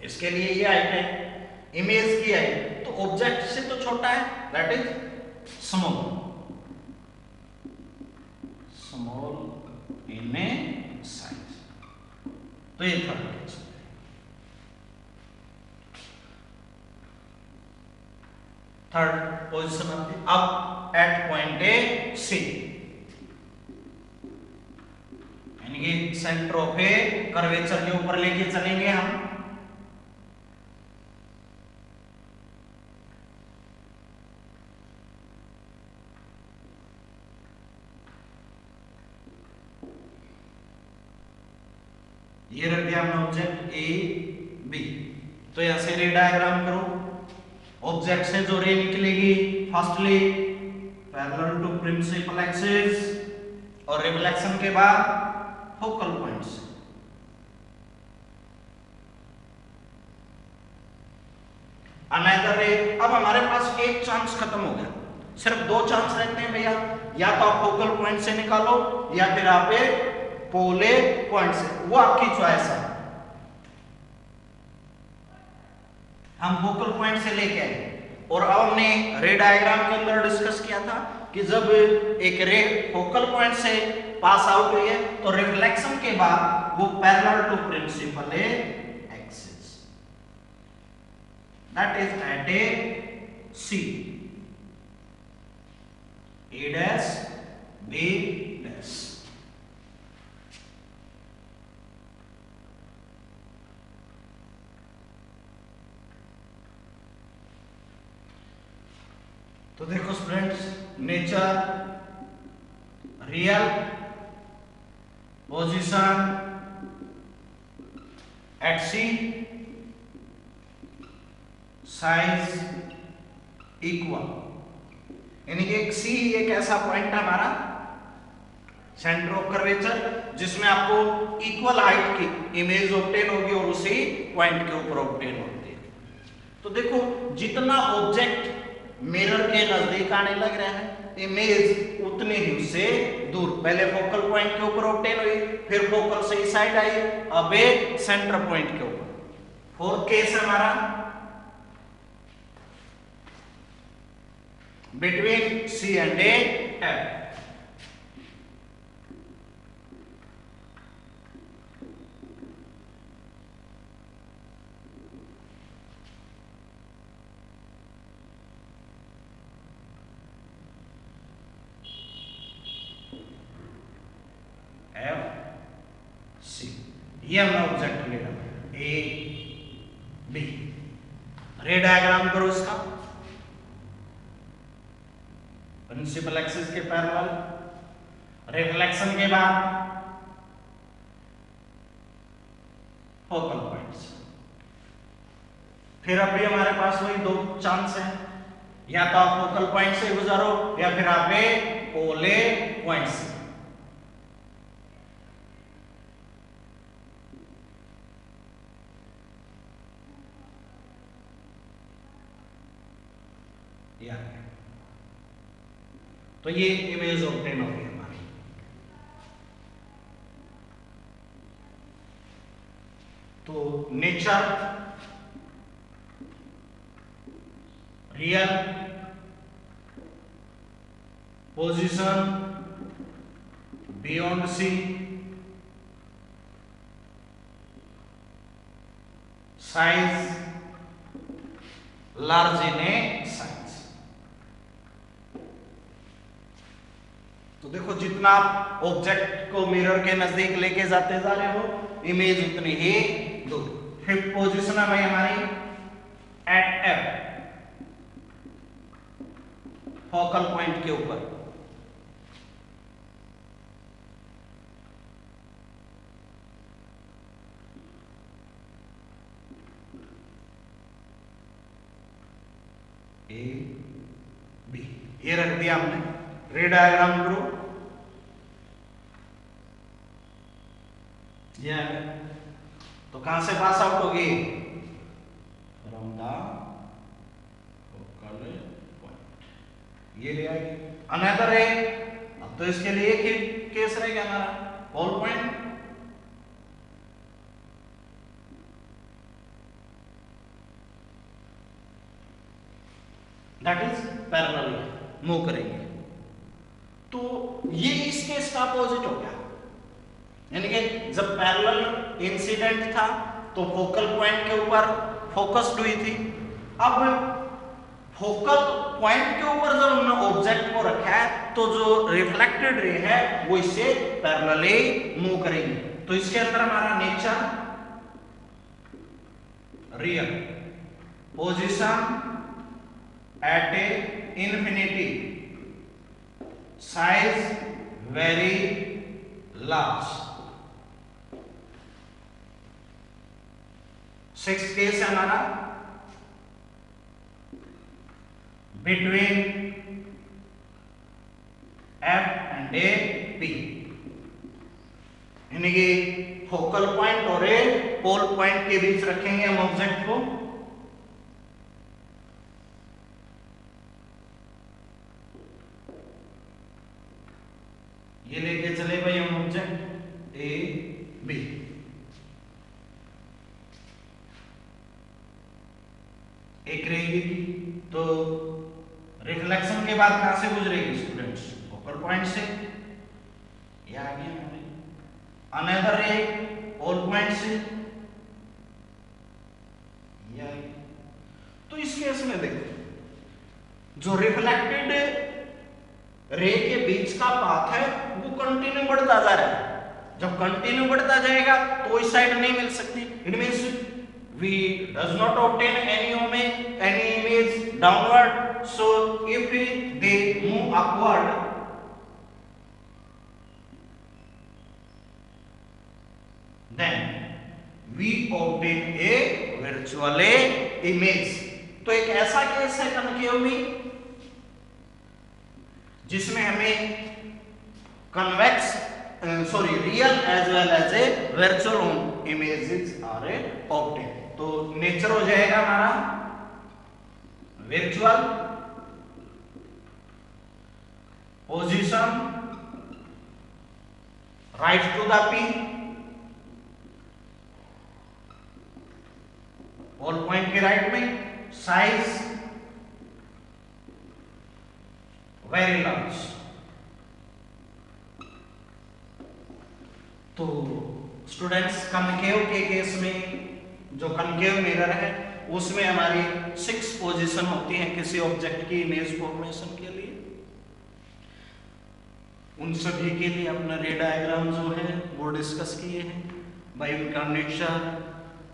इसके लिए ये हाइट है, इमेज की हाइट तो ऑब्जेक्ट से तो छोटा है, that is small, small in a size. तो ये थर्ड केस। थर्ड पोजीशन आपकी, अब एट पॉइंट ए सी, यानी कि सेंटर ऑफ ए कर्वेचर के ऊपर लेके चलेंगे हम। ये रख दिया हमने ऑब्जेक्ट ए बी। तो यहां से रे डायग्राम करो। ऑब्जेक्ट से जो रे निकलेगी, firstly parallel to principal axis और रिफ्लेक्शन के बाद फोकल पॉइंट से। अनदर रे। अब हमारे पास एक चांस खत्म हो गया, सिर्फ दो चांस रहते हैं भैया, या तो आप फोकल पॉइंट से निकालो या फिर आप पोले पॉइंट से, वो आपकी चॉइस है। हम फोकल पॉइंट से लेके आए और अब हमने रे डायग्राम के अंदर डिस्कस किया था कि जब एक रे फोकल पॉइंट से पास आउट हुई है तो रिफ्लेक्शन के बाद वो parallel to principal axis, that is at A C, A dash B dash. तो देखो students, nature, real, position at C, size equal, यानी कि एक सी एक ऐसा पॉइंट है हमारा सेंटर ऑफ कर्वेचर जिसमें आपको इक्वल हाइट की इमेज ऑब्टेन होगी और उसी पॉइंट के ऊपर ऑब्टेन होती है। तो देखो जितना ऑब्जेक्ट मिरर के नजदीक आने लग रहा है, इमेज उतनी ही उससे दूर, पहले फोकल पॉइंट के ऊपर ऑब्टेन हुई, फिर फोकल से इस साइड आई, अब एक सेंटर पॉइंट के ऊपर। फोर्थ केस है हमारा between C and a F. ये हमने ऑब्जेक्ट लिया ए बी। रे डायग्राम करो इसका, प्रिंसिपल एक्सिस के पैरेलल, रिफ्लेक्शन के बाद फोकल पॉइंट्स। फिर अभी हमारे पास वही दो चांस है, या तो आप फोकल पॉइंट से गुजरो या फिर आप पोले पॉइंट से। तो ये इमेज ऑब्टेन हो गई हमारी। तो nature, real, position beyond C, size large in a size. तो देखो जितना आप ऑब्जेक्ट को मिरर के नजदीक लेके जाते जा रहे हो, इमेज उतनी ही दूर। फिफ्थ पोजीशन है भाई हमारी एट एफ, फोकल पॉइंट के ऊपर। ए बी ये रख दिया हमने। रे डायग्राम करो, ये तो कहां से पास आउट होगी? फ्रॉम द फोकल पॉइंट, ये ले आएगी। अनदर है, अब तो इसके लिए एक ही केस रहेगा हमारा, pole point. That is parallel move करेंगे। तो ये इस केस का अपोजिट हो गया, यानी कि जब पैरेलल इंसिडेंट था तो फोकल पॉइंट के ऊपर फोकस्ड हुई थी। अब फोकल पॉइंट के ऊपर जब हमने ऑब्जेक्ट को रखा है तो जो रिफ्लेक्टेड रे है वो इससे पैरेलली मूव करेगी। तो इसके अंदर हमारा nature, real, position at a infinity, size very large. Sixth case है हमारा between F and a P, यानी कि फोकल पॉइंट और ए पोल पॉइंट के बीच रखेंगे हम ऑब्जेक्ट को। ये लेके चले भाई हम ऑब्जेक्ट ए बी, एक रहेगी, तो रिफ्लेक्शन के बाद कहां से गुजरेगी स्टूडेंट्स? फोकल पॉइंट से, ये आ गया। अनदर रे ऑल पॉइंट से, ये आ गया। तो इस केस में देखो जो रिफ्लेक्टेड रे के बीच का पाथ है वो कंटिन्यू बढ़ता जा रहा है। जब कंटिन्यू बढ़ता जाएगा तो इस साइड नहीं मिल सकती। It means we does not obtain any image downward, so if they move upward, then we obtain a virtual image। तो एक ऐसा केस है कनकेव में जिसमें हमें convex real as well as a virtual images are obtain. तो नेचर हो जाएगा हमारा virtual position right to the P, all point के राइट में, साइज वेरी लार्ज। तो स्टूडेंट्स कनकेव के केस में जो कनकेव मिरर है उसमें हमारी 6 पोजीशन होती हैं किसी ऑब्जेक्ट की इमेज फॉर्मेशन के लिए। उन सभी के लिए अपना रे डायग्राम जो है वो डिस्कस किए हैं भाई, उनका नेचर,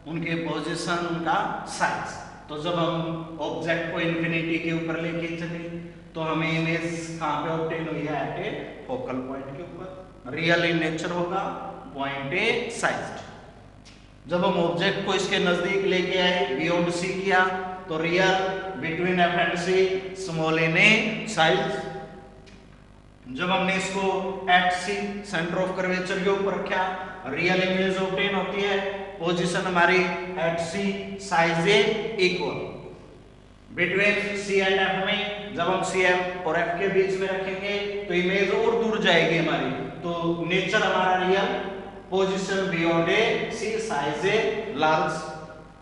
उनके पोजीशन, उनका साइज। तो जब हम ऑब्जेक्ट को इन्फिनिटी के ऊपर लेके चले तो हमें इमेज कहां पे ऑब्टेन हुई है? एट ए फोकल पॉइंट के ऊपर। रियल इन नेचर होगा, पॉइंट ए साइज। जब हम ऑब्जेक्ट को इसके नजदीक लेके आए, बियॉन्ड सी किया, तो real between F and C, small in a size. जब हमने इसको at C center of curvature के ऊपर रखा, रियल इमेज ऑब्टेन होती है। पोजीशन हमारी at C, size a equal between C and F में। जब हम सी एफ और एफ के बीच में रखेंगे तो इमेज और दूर जाएगी हमारी। तो नेचर हमारा real, position beyond a C, size a large.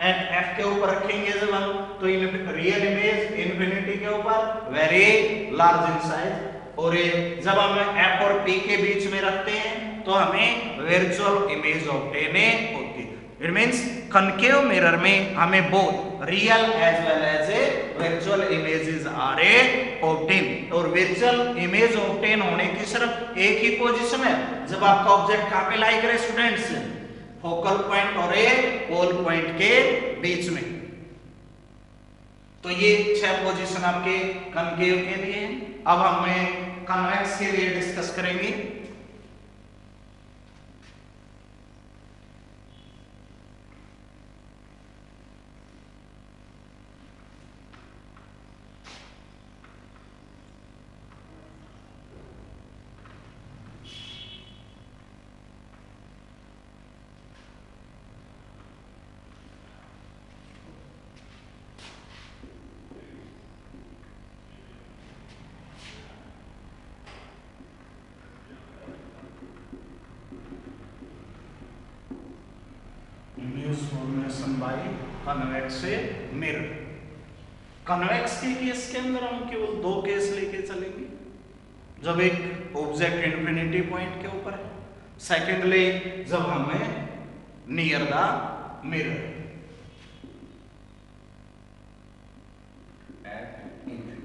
At F के ऊपर रखेंगे जब हम तो रियल इमेज इन्फिनिटी के ऊपर वेरी लार्ज इन साइज। और जब हम एफ और पी के बीच में रखते हैं तो हमें वर्चुअल इमेज ऑब्टेन होती है। इट मींस कनकेव मिरर में हमें both real as well as a virtual images are obtain. और वर्चुअल इमेज ऑब्टेन होने की सिर्फ एक ही पोजीशन है जब आपका ऑब्जेक्ट कहां पे लाई करे स्टूडेंट्स? फोकल पॉइंट और ए पोल पॉइंट के बीच में। तो ये 6 पोजीशन आपके कनकेव के लिए हैं। अब हमें कन्वेक्स के लिए डिस्कस करेंगे। Convex mirror. कन्वेक्स के केस के अंदर हम केवल 2 केस लेके चलेंगे। जब एक ऑब्जेक्ट इन्फिनिटी पॉइंट के ऊपर है, सेकेंडली जब हमें near the mirror at infinity.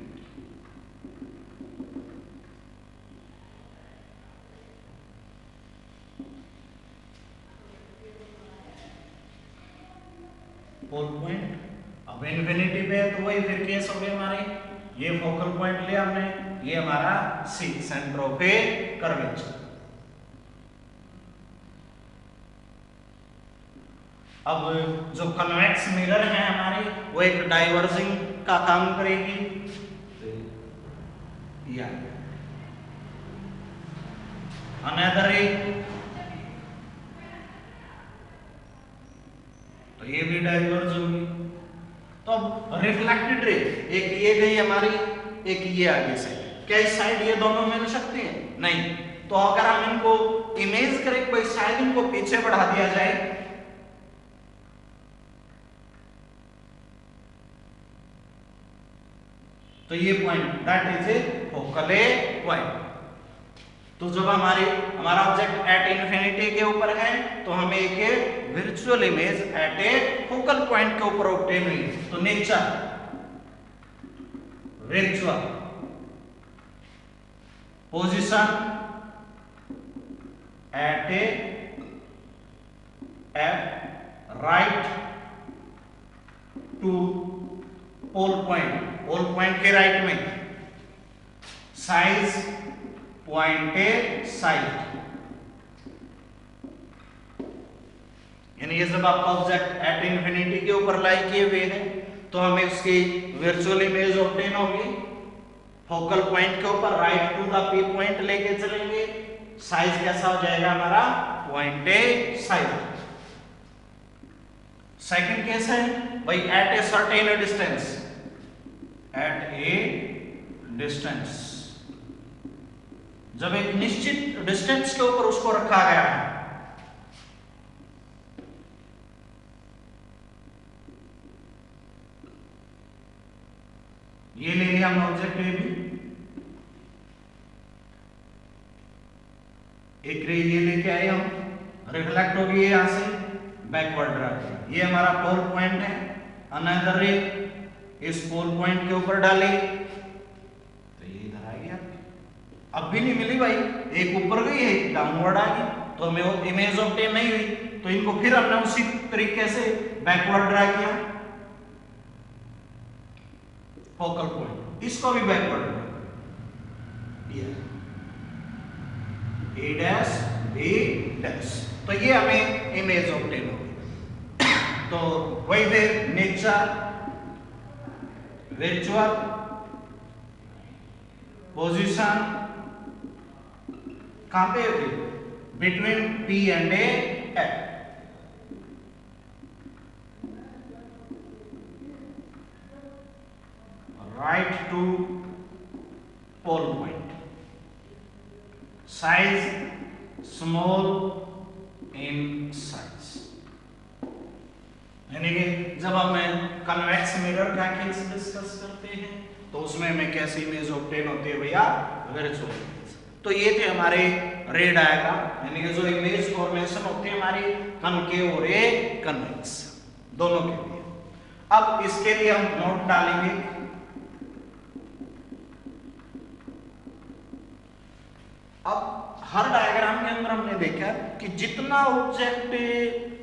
Pole point अब इन्फिनिटी पे है तो वही फिर केस हो गए हमारे, ये फोकल पॉइंट लिया हमने, ये हमारा C center of a curvature. अब जो कन्वेक्स मिरर है हमारी वो एक डाइवर्जिंग का काम करेगी। अनदर तो ये भी डाइवर्ज होगी। तो अब रिफ्लेक्टेड रे एक ये गई हमारी, एक ये आगे से, क्या इस साइड ये दोनों मिल सकते हैं? नहीं, तो अगर हम इनको इमेज करें, कोई शायद इनको पीछे बढ़ा दिया जाए, तो ये point that is A focal point. तो जब हमारा ऑब्जेक्ट एट इंफिनिटी के ऊपर है तो हमें एक virtual image at a focal point के ऊपर ऑब्टेन हुई। तो nature virtual position at a right to pole point के राइट में, साइज पॉइंटेड साइड, यानी ये जब आपका ऑब्जेक्ट एट इंफिनिटी के ऊपर लाई किए हुए हैं तो हमें उसकी वर्चुअल इमेज ऑब्टेन होगी। फोकल पॉइंट के ऊपर right to the P point लेके चलेंगे, साइज कैसा हो जाएगा हमारा पॉइंटेड साइड। सेकंड केस है भाई at a certain distance, at a distance, जब एक निश्चित डिस्टेंस के ऊपर उसको रखा गया है, ये ले लिया हमने ऑब्जेक्ट ए भी, एक रे ये लेके आए हम, रिफ्लेक्ट होगी यहां से बैकवर्ड ड्रा, ये हमारा पोल पॉइंट है, अनदर रे इस पोल पॉइंट के ऊपर डाली तो ये इधर आ गया। अब भी नहीं मिली भाई, एक ऊपर गई है एक डाउनवर्ड आ गई, तो हमें वो इमेज ऑब्टेन नहीं हुई। तो इनको फिर हमने उसी तरीके से बैकवर्ड ड्रा किया, फोकल पॉइंट, इसको भी बैकवर्ड ड्रा, ए डैश बी डैश, तो ये हमें इमेज ऑब्टेन होगी। तो वही थे नेचर वर्चुअल पोजीशन कहां पे होगी, between P and a at, right to pole point, size small in size, यानी कि जब हम कन्वेक्स मिरर का केस डिस्कस करते हैं तो उसमें हमें कैसी इमेज ऑब्टेन होती है भैया, वर्चुअल इमेज। तो ये थे हमारे रे डायग्राम, यानी कि जो इमेज फॉर्मेशन होती है हमारी कनकेव और ए कन्वेक्स दोनों के लिए। अब इसके लिए हम नोट डालेंगे, अब हर डायग्राम के अंदर हमने देखा कि जितना ऑब्जेक्ट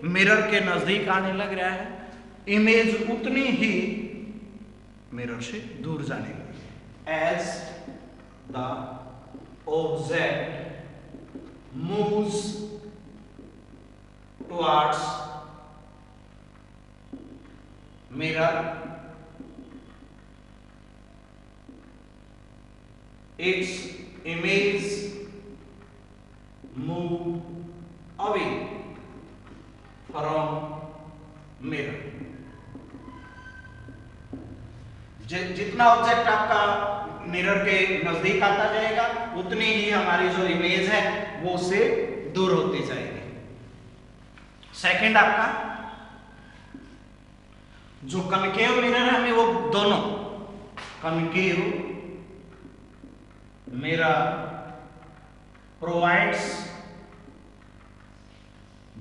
मिरर के नजदीक आने लग रहा है, इमेज उतनी ही मिरर से दूर जाने लगी। As the object moves towards mirror, its image move away from mirror। जितना ऑब्जेक्ट आपका मिरर के नजदीक आता जाएगा उतनी ही हमारी जो इमेज है वो उससे दूर होती जाएगी। सेकंड आपका जो कनकेव मिरर है हमें वो दोनों concave mirror provides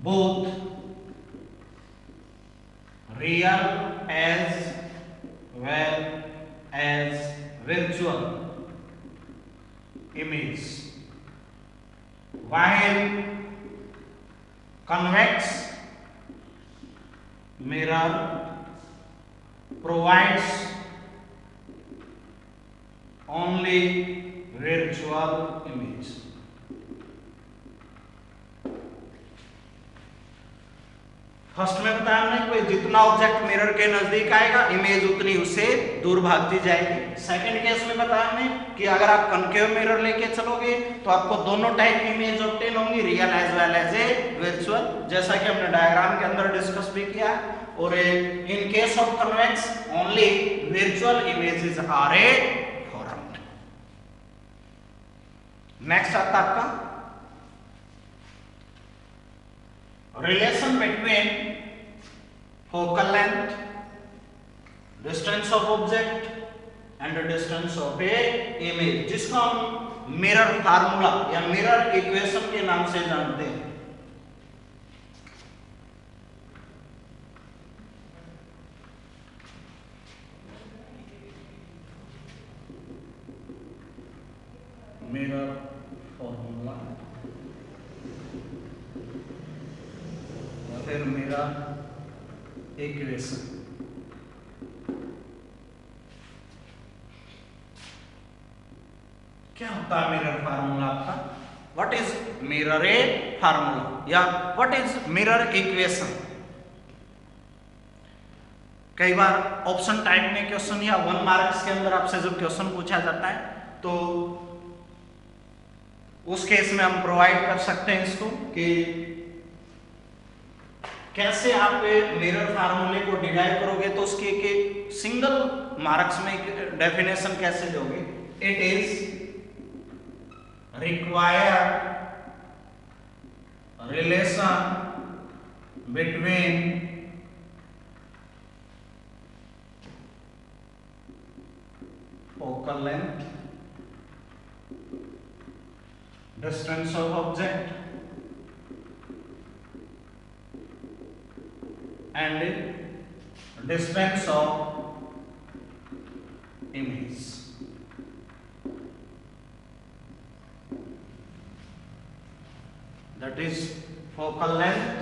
both real as well as virtual image, while convex mirror provides only virtual image। First में बताया हमने कोई जितना ऑब्जेक्ट मिरर के नजदीक आएगा इमेज उतनी उससे दूर भागती जाएगी। सेकंड केस में बताया हमने कि अगर आप कनकेव मिरर लेके चलोगे तो आपको दोनों टाइप की इमेज ऑब्टेन होंगी, real as well as a virtual, जैसा कि हमने डायग्राम के अंदर डिस्कस भी किया। और in case of convex only virtual images are a formed. Next आता आपका relation between focal length, distance of object and distance of a image, जिसको हम मिरर फार्मूला या मिरर इक्वेशन के नाम से जानते हैं। मिरर फॉर्मूला या फिर मिरर इक्वेशन। क्या होता है मिरर फार्मूला आपका? What is mirror A formula या व्हाट इज मिरर इक्वेशन? कई बार ऑप्शन टाइप में क्वेश्चन या 1 मार्क्स के अंदर आपसे जब क्वेश्चन पूछा जाता है तो उस केस में हम प्रोवाइड कर सकते हैं इसको कि कैसे आप मिरर फार्मूले को डिराइव करोगे, तो उसके एक सिंगल मार्क्स में एक डेफिनेशन कैसे दोगे? It is required relation between focal length, distance of object and distance of image. That is focal length,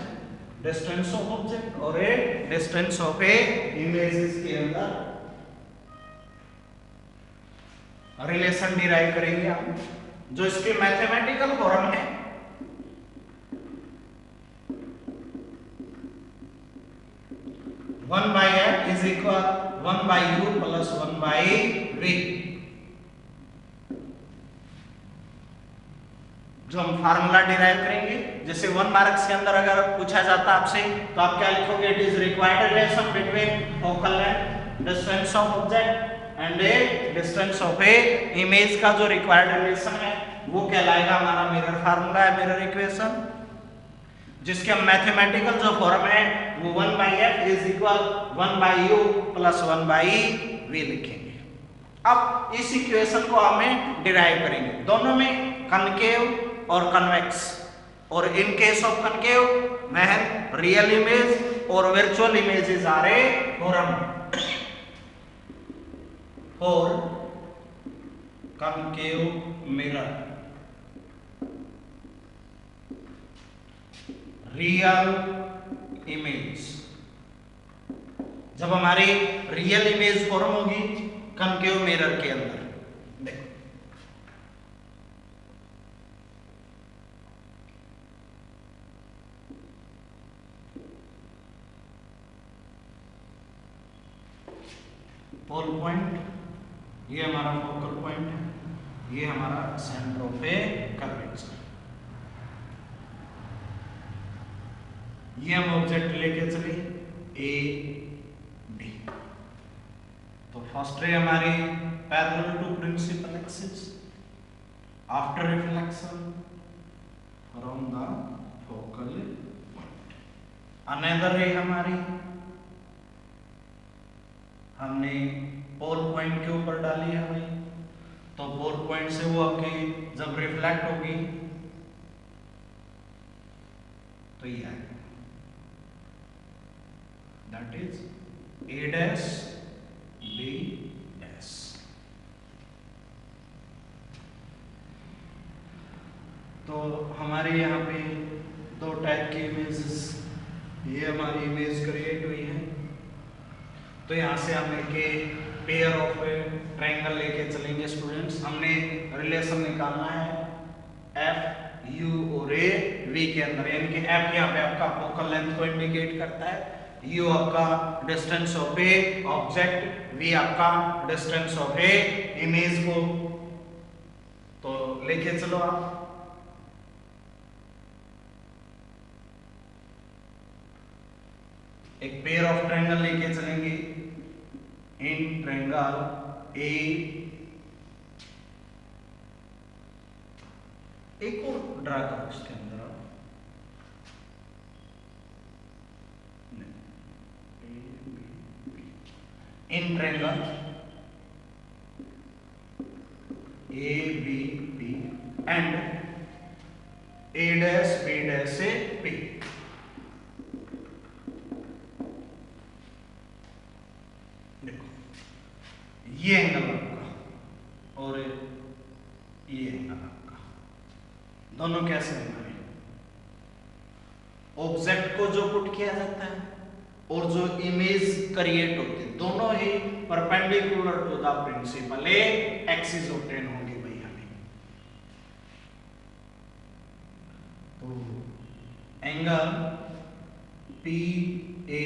distance of object और a distance of a images के अंदर रिलेशन डिराइव करेंगे हम, जो इसके मैथमेटिकल फॉर्म है। One by F is equal 1 by U plus 1 by V. जो हम फार्मूला डिराइव करेंगे, जैसे 1 मार्क्स के अंदर अगर पूछा जाता आपसे तो आप क्या लिखोगे? It is required relation between focal length, distance of object and a distance of a image का जो रिक्वायर्ड रिलेशन है वो कहलाएगा हमारा मिरर फार्मूला है, मिरर इक्वेशन, जिसके हम मैथमेटिकल जो फॉर्म है वो 1 by F is equal 1 by U plus 1 by V लिखेंगे। अब इस इक्वेशन को हमें डिराइव करेंगे, दोनों में कनकेव और कन्वेक्स, और in case of concave when real image और virtual images are a form और कनकेव मिरर, रियल इमेज, जब हमारी रियल इमेज फॉर्म होगी कनकेव मिरर के अंदर। देखो पोल पॉइंट, ये हमारा फोकल पॉइंट है, ये हमारा सेंटर ऑफ ए कर्वेचर। ये हम ऑब्जेक्ट लेके चले ए बी, तो फर्स्ट रे हमारी parallel to principal axis after reflection from the focal point. Another ray हमारी हमने पोल पॉइंट के ऊपर डाली है भाई, तो पोल पॉइंट से वो आपकी जब रिफ्लेक्ट होगी तो ये आएगा, that is A dash B dash. तो हमारे यहाँ पे 2 टाइप की इमेजेस, ये हमारी इमेज क्रिएट हुई है, तो यहाँ से हम एक पेयर ऑफ ट्रायंगल लेके चलेंगे स्टूडेंट्स। हमने रिलेशन निकालना है एफ यू और ए वी के अंदर, यानी कि एफ यहाँ पे आपका फोकल लेंथ को इंडिकेट करता है, यू आपका distance of a object, V आपका डिस्टेंस ऑफ ए इमेज को। तो लेके चलो आप, एक पेयर ऑफ ट्रायंगल लेके चलेंगे इन ट्रायंगल ए, एक और ड्रा करो उसके अंदर, in triangle A B P and A dash B dash से पी। देखो ये एंगल आपका और ये एंगल आपका, दोनों कैसे होंगे? ऑब्जेक्ट को जो पुट किया जाता है और जो इमेज क्रिएट होती है दोनों ही perpendicular to the principal a axis obtain होंगे भाई हमें। तो angle P A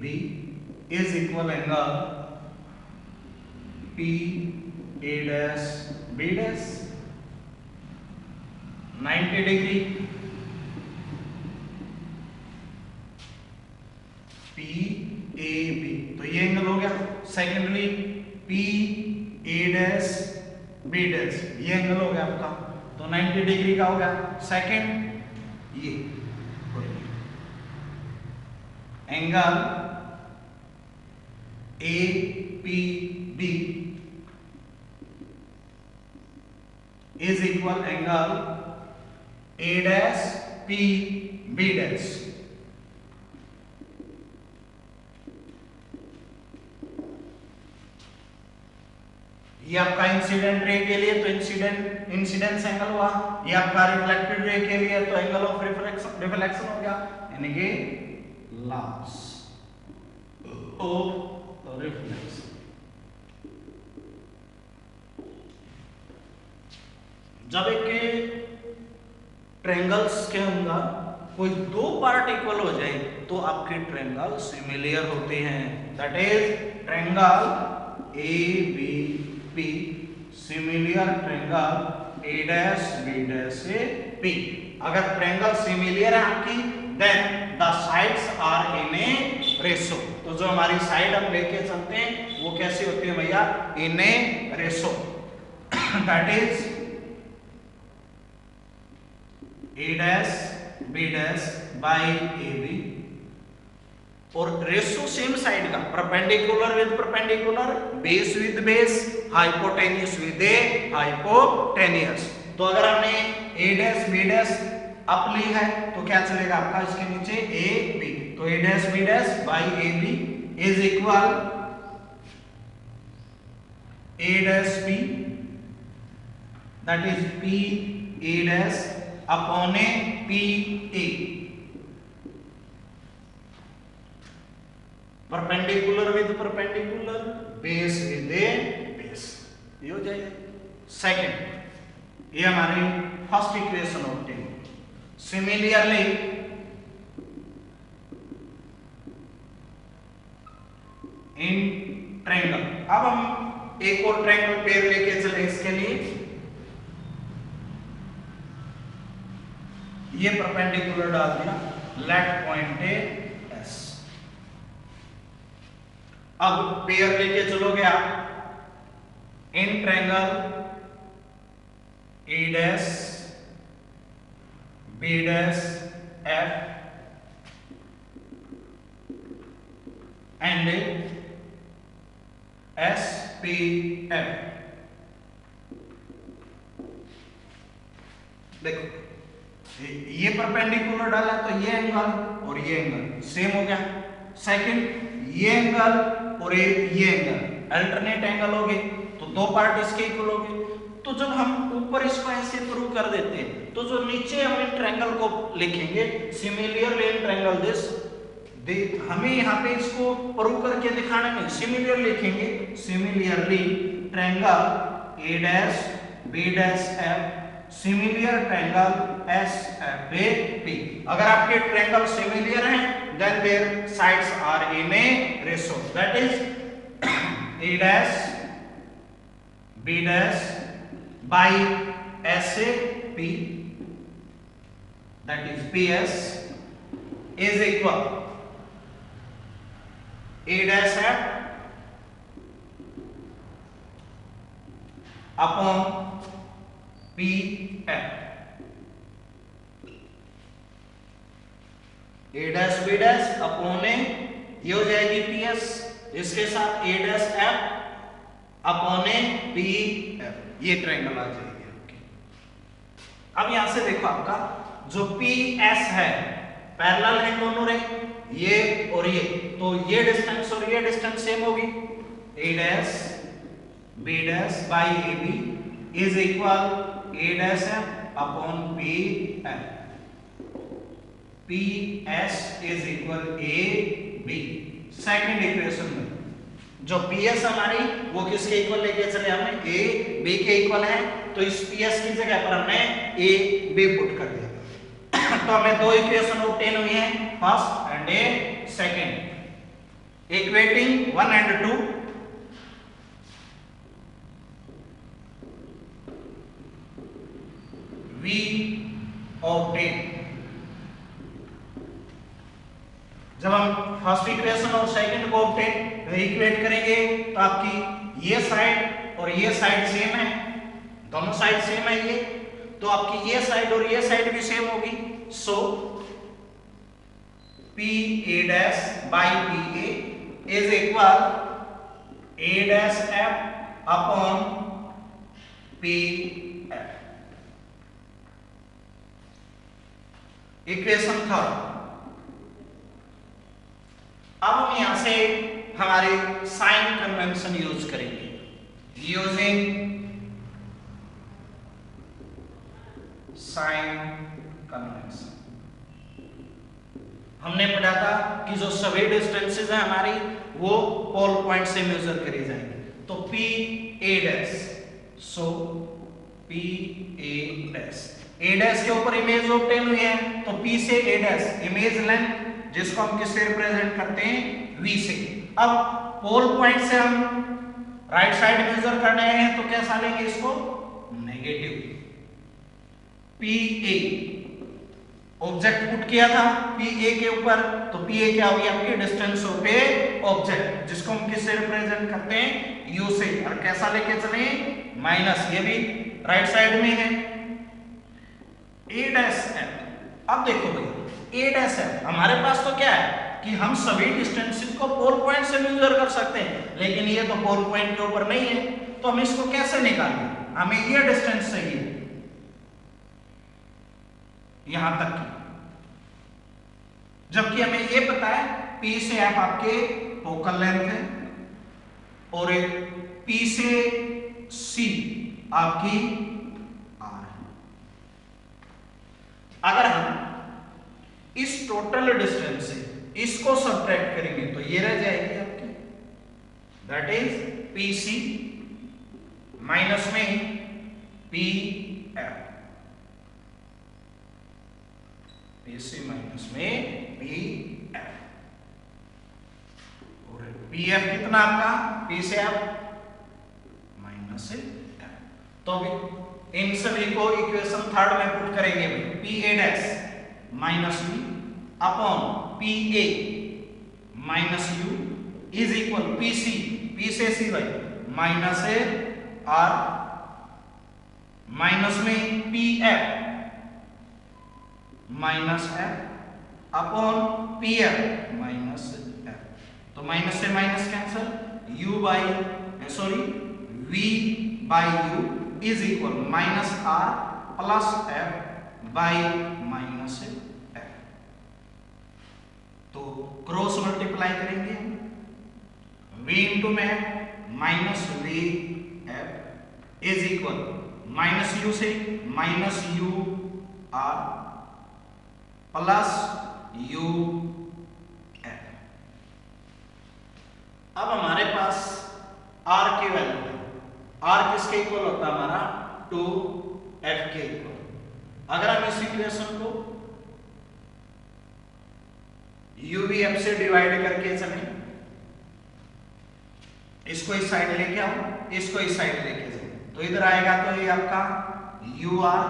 B is equal angle P A dash B dash 90 degree, P A B, तो ये एंगल हो गया। Secondly P A dash B dash, ये एंगल हो गया आपका, तो 90 डिग्री का हो गया। सेकेंड ये angle A P B is equal angle A dash P B dash. ये आपका इंसिडेंट रे के लिए तो इंसिडेंस एंगल हुआ, ये आपका रिफ्लेक्टेड रे के लिए तो एंगल ऑफ रिफ्लेक्शन हो गया, यानी कि लॉस ऑफ रिफ्लेक्शन। जब एक ट्रायंगल्स के अंदर कोई दो पार्ट इक्वल हो जाए तो आपके ट्रायंगल सिमिलर होते हैं, that is triangle A B P similar triangle A dash B dash से पी। अगर ट्रायंगल सिमिलर है आपकी then the sides are in a ratio, तो जो हमारी साइड हम लेके चलते हैं वो कैसी होती है भैया? In a ratio, that is A dash B dash by A B, और रेशो सेम साइड का, perpendicular with perpendicular, base with base, hypotenuse with a hypotenuse. तो अगर हमने A dash B dash up ली है तो क्या चलेगा आपका इसके नीचे ए बी, तो A dash B dash by A B is equal A dash B, that is P A dash upon A P A, perpendicular with perpendicular, base with a base, ये हो जाएगा। सेकंड, ये हमारी first equation obtain. Similarly in triangle, अब हम एक और ट्रायंगल पेयर लेके चले इसके लिए, ये परपेंडिकुलर डाल दिया, लेट पॉइंट ए एस। अब पेयर लेके चलोगे आप in triangle A dash B dash F and S P F. देखो ये परपेंडिकुलर डाला तो ये एंगल और ये एंगल सेम हो गया। सेकंड, ये एंगल और ये एंगल अल्टरनेट एंगल हो गए, तो दो पार्ट इसके इक्वल हो गए। तो जब हम ऊपर इसको ऐसे प्रूव कर देते हैं तो जो नीचे हम इन ट्रायंगल को लिखेंगे सिमिलरली इन ट्रायंगल दिस, हमें यहाँ पे इसको प्रूव करके दिखाना नहीं, सिमिलर लिखेंगे, similarly triangle A dash B dash F similar triangle S F A P. अगर आपके ट्रायंगल सिमिलर हैं then their sides are in a ratio, that is A dash B dash by S A P, that is P S is equal A dash F upon P F, A dash B dash upon A, ये हो जाएगी पी एस, इसके साथ a dash f upon A P F, ये ट्रायंगल आ जाएगी आपकी। अब यहां से देखो आपका जो पी एस है पैरेलल है दोनों रे, ये और ये, तो ये डिस्टेंस और ये डिस्टेंस सेम होगी। a dash b dash by A B is equal a dash F upon P F, P S is equal A B. Second equation में जो पी एस हमारी वो किसके इक्वल लेके चले, हमने ए बी के इक्वल है, तो इस पी एस की जगह पर हमने ए बी पुट कर दिया। तो हमें दो इक्वेशन ऑब्टेन हुई हैं, first and A second, equating 1 and 2 we obtain। जब हम फर्स्ट इक्वेशन और सेकंड को ऑब्टेन इक्वेट करेंगे तो आपकी ये साइड और ये साइड सेम है, दोनों साइड सेम है ये, तो आपकी ये साइड और ये साइड भी सेम होगी। So P A dash by P A is equal A dash F upon P F. Equation third. अब हम यहां से हमारे साइन कन्वेंशन यूज करेंगे, यूजिंग साइन कन्वेंशन। हमने पढ़ा था कि जो सभी डिस्टेंसेस हैं हमारी वो पोल पॉइंट से मेजर करी जाएंगे। तो P A dash, so P A dash, A dash के ऊपर इमेज ऑब्टेन हुई है, तो पी से ए डैश इमेज लेंथ जिसको हम किससे रिप्रेजेंट करते हैं, वी से। अब पोल पॉइंट से हम राइट साइड मेजर करने आए हैं तो कैसा लेंगे इसको, negative. P A object put किया था पी ए के ऊपर, तो पी ए क्या होगी आपकी, डिस्टेंस ऑफ ए ऑब्जेक्ट, जिसको हम किससे रिप्रेजेंट करते हैं, यू से। और कैसा लेके चले, माइनस, ये भी राइट साइड में है। ए डैश एफ, अब देखो भैया ए डैश एफ हमारे पास तो क्या है कि हम सभी डिस्टेंसेस को पोल पॉइंट से मेजर कर सकते हैं, लेकिन ये तो पोल पॉइंट के ऊपर नहीं है, तो हम इसको कैसे निकालें, हमें ये डिस्टेंस चाहिए यहां तक की, जबकि हमें ये पता है P से एफ आपके फोकल लेंथ है और P से C आपकी R है। अगर हम इस टोटल डिस्टेंस से इसको सब्ट्रैक्ट करेंगे तो ये रह जाएगी आपकी, दैट इज PC माइनस में PF, PC माइनस में PF, और PF कितना आपका, P से F माइनस से F। तो अभी इन सभी को इक्वेशन थर्ड में पुट करेंगे, P A dash minus B upon P A minus U is equal P C, P से C by minus A R minus में P F minus F upon P F minus F. तो माइनस से minus cancel, u by sorry v by u is equal minus R plus F by minus F. तो क्रॉस मल्टीप्लाई करेंगे, v इंटू में minus V F is equal minus u से minus u R plus u F. अब हमारे पास r की वैल्यू है, r किसके इक्वल होता है हमारा, 2f के इक्वल। अगर हम इस इक्वेशन को u v f से डिवाइड करके चलें, इसको इस साइड लेके आओ, इसको इस साइड लेके जाओ, तो इधर आएगा तो ये आपका u r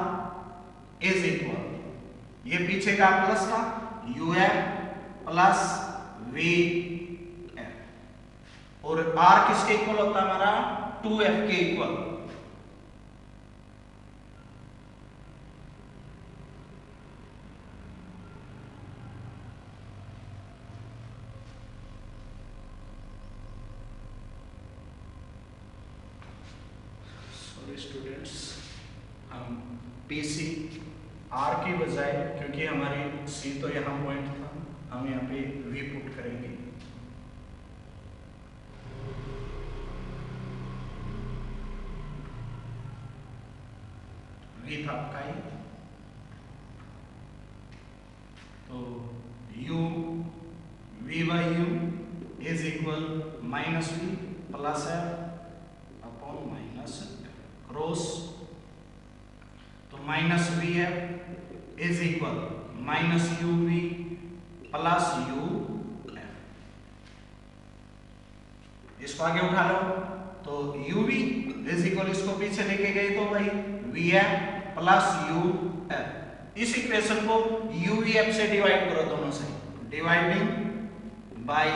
इज इक्वल, ये पीछे का प्लस था u f plus v f, और r किसके इक्वल होता है हमारा, 2f के इक्वल। स्टूडेंट्स हम PC R की बजाय, क्योंकि हमारी C तो यहाँ पॉइंट था, हम यहाँ पे V पुट करेंगे। V था आपका ही, तो U V by U is equal minus V plus F upon minus cross, तो minus VF is equal minus UV plus UF। इसको आगे उठा लो, तो UV इज इक्वल, इसको पीछे लेके गए तो भाई VF प्लस UF। इस इक्वेशन को UVF से डिवाइड करो दोनों से, dividing by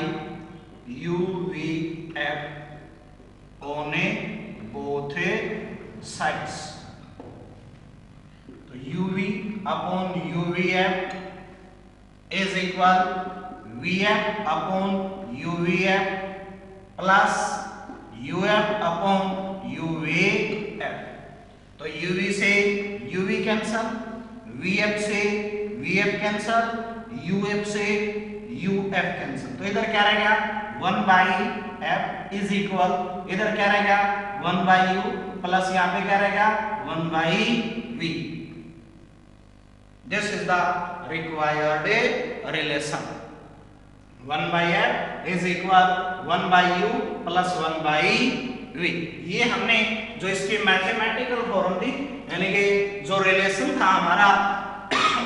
UVF on a both sides, तो UV upon UVF is equal VF upon UVF plus UF upon UVF। तो UV से UV कैंसल, VF से VF कैंसल, UF से UF कैंसल, तो इधर क्या रहेगा 1 बाई F इज इक्वल, इधर क्या रहेगा 1 बाई U प्लस यहाँ पे क्या रहेगा 1 by V। This is the required relation, 1 by F is equal 1 by U plus 1 by V। ये हमने जो इसकी मैथमेटिकल फॉर्म थी, यानी कि जो रिलेशन था हमारा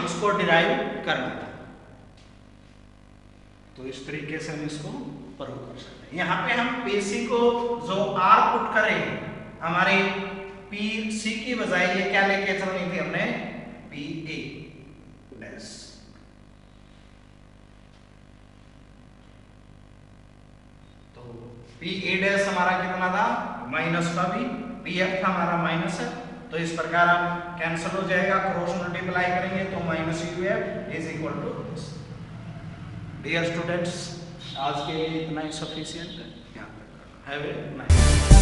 उसको डिराइव करना था, तो इस तरीके से हम इसको प्रूव कर सकते हैं। यहाँ पे हम PC को जो R पुट करें, हमारे PC की बजाय ये क्या लेके चलनी थी हमने PA डैश, तो PA डैश हमारा कितना था माइनस का भी, PF था हमारा माइनस है, तो इस प्रकार हम कैंसिल हो जाएगा, क्रॉस मल्टीप्लाई करेंगे तो minus UF is equal to this. Dear students, आज के लिए इतना ही सफिशिएंट है, यहाँ तक। Have a nice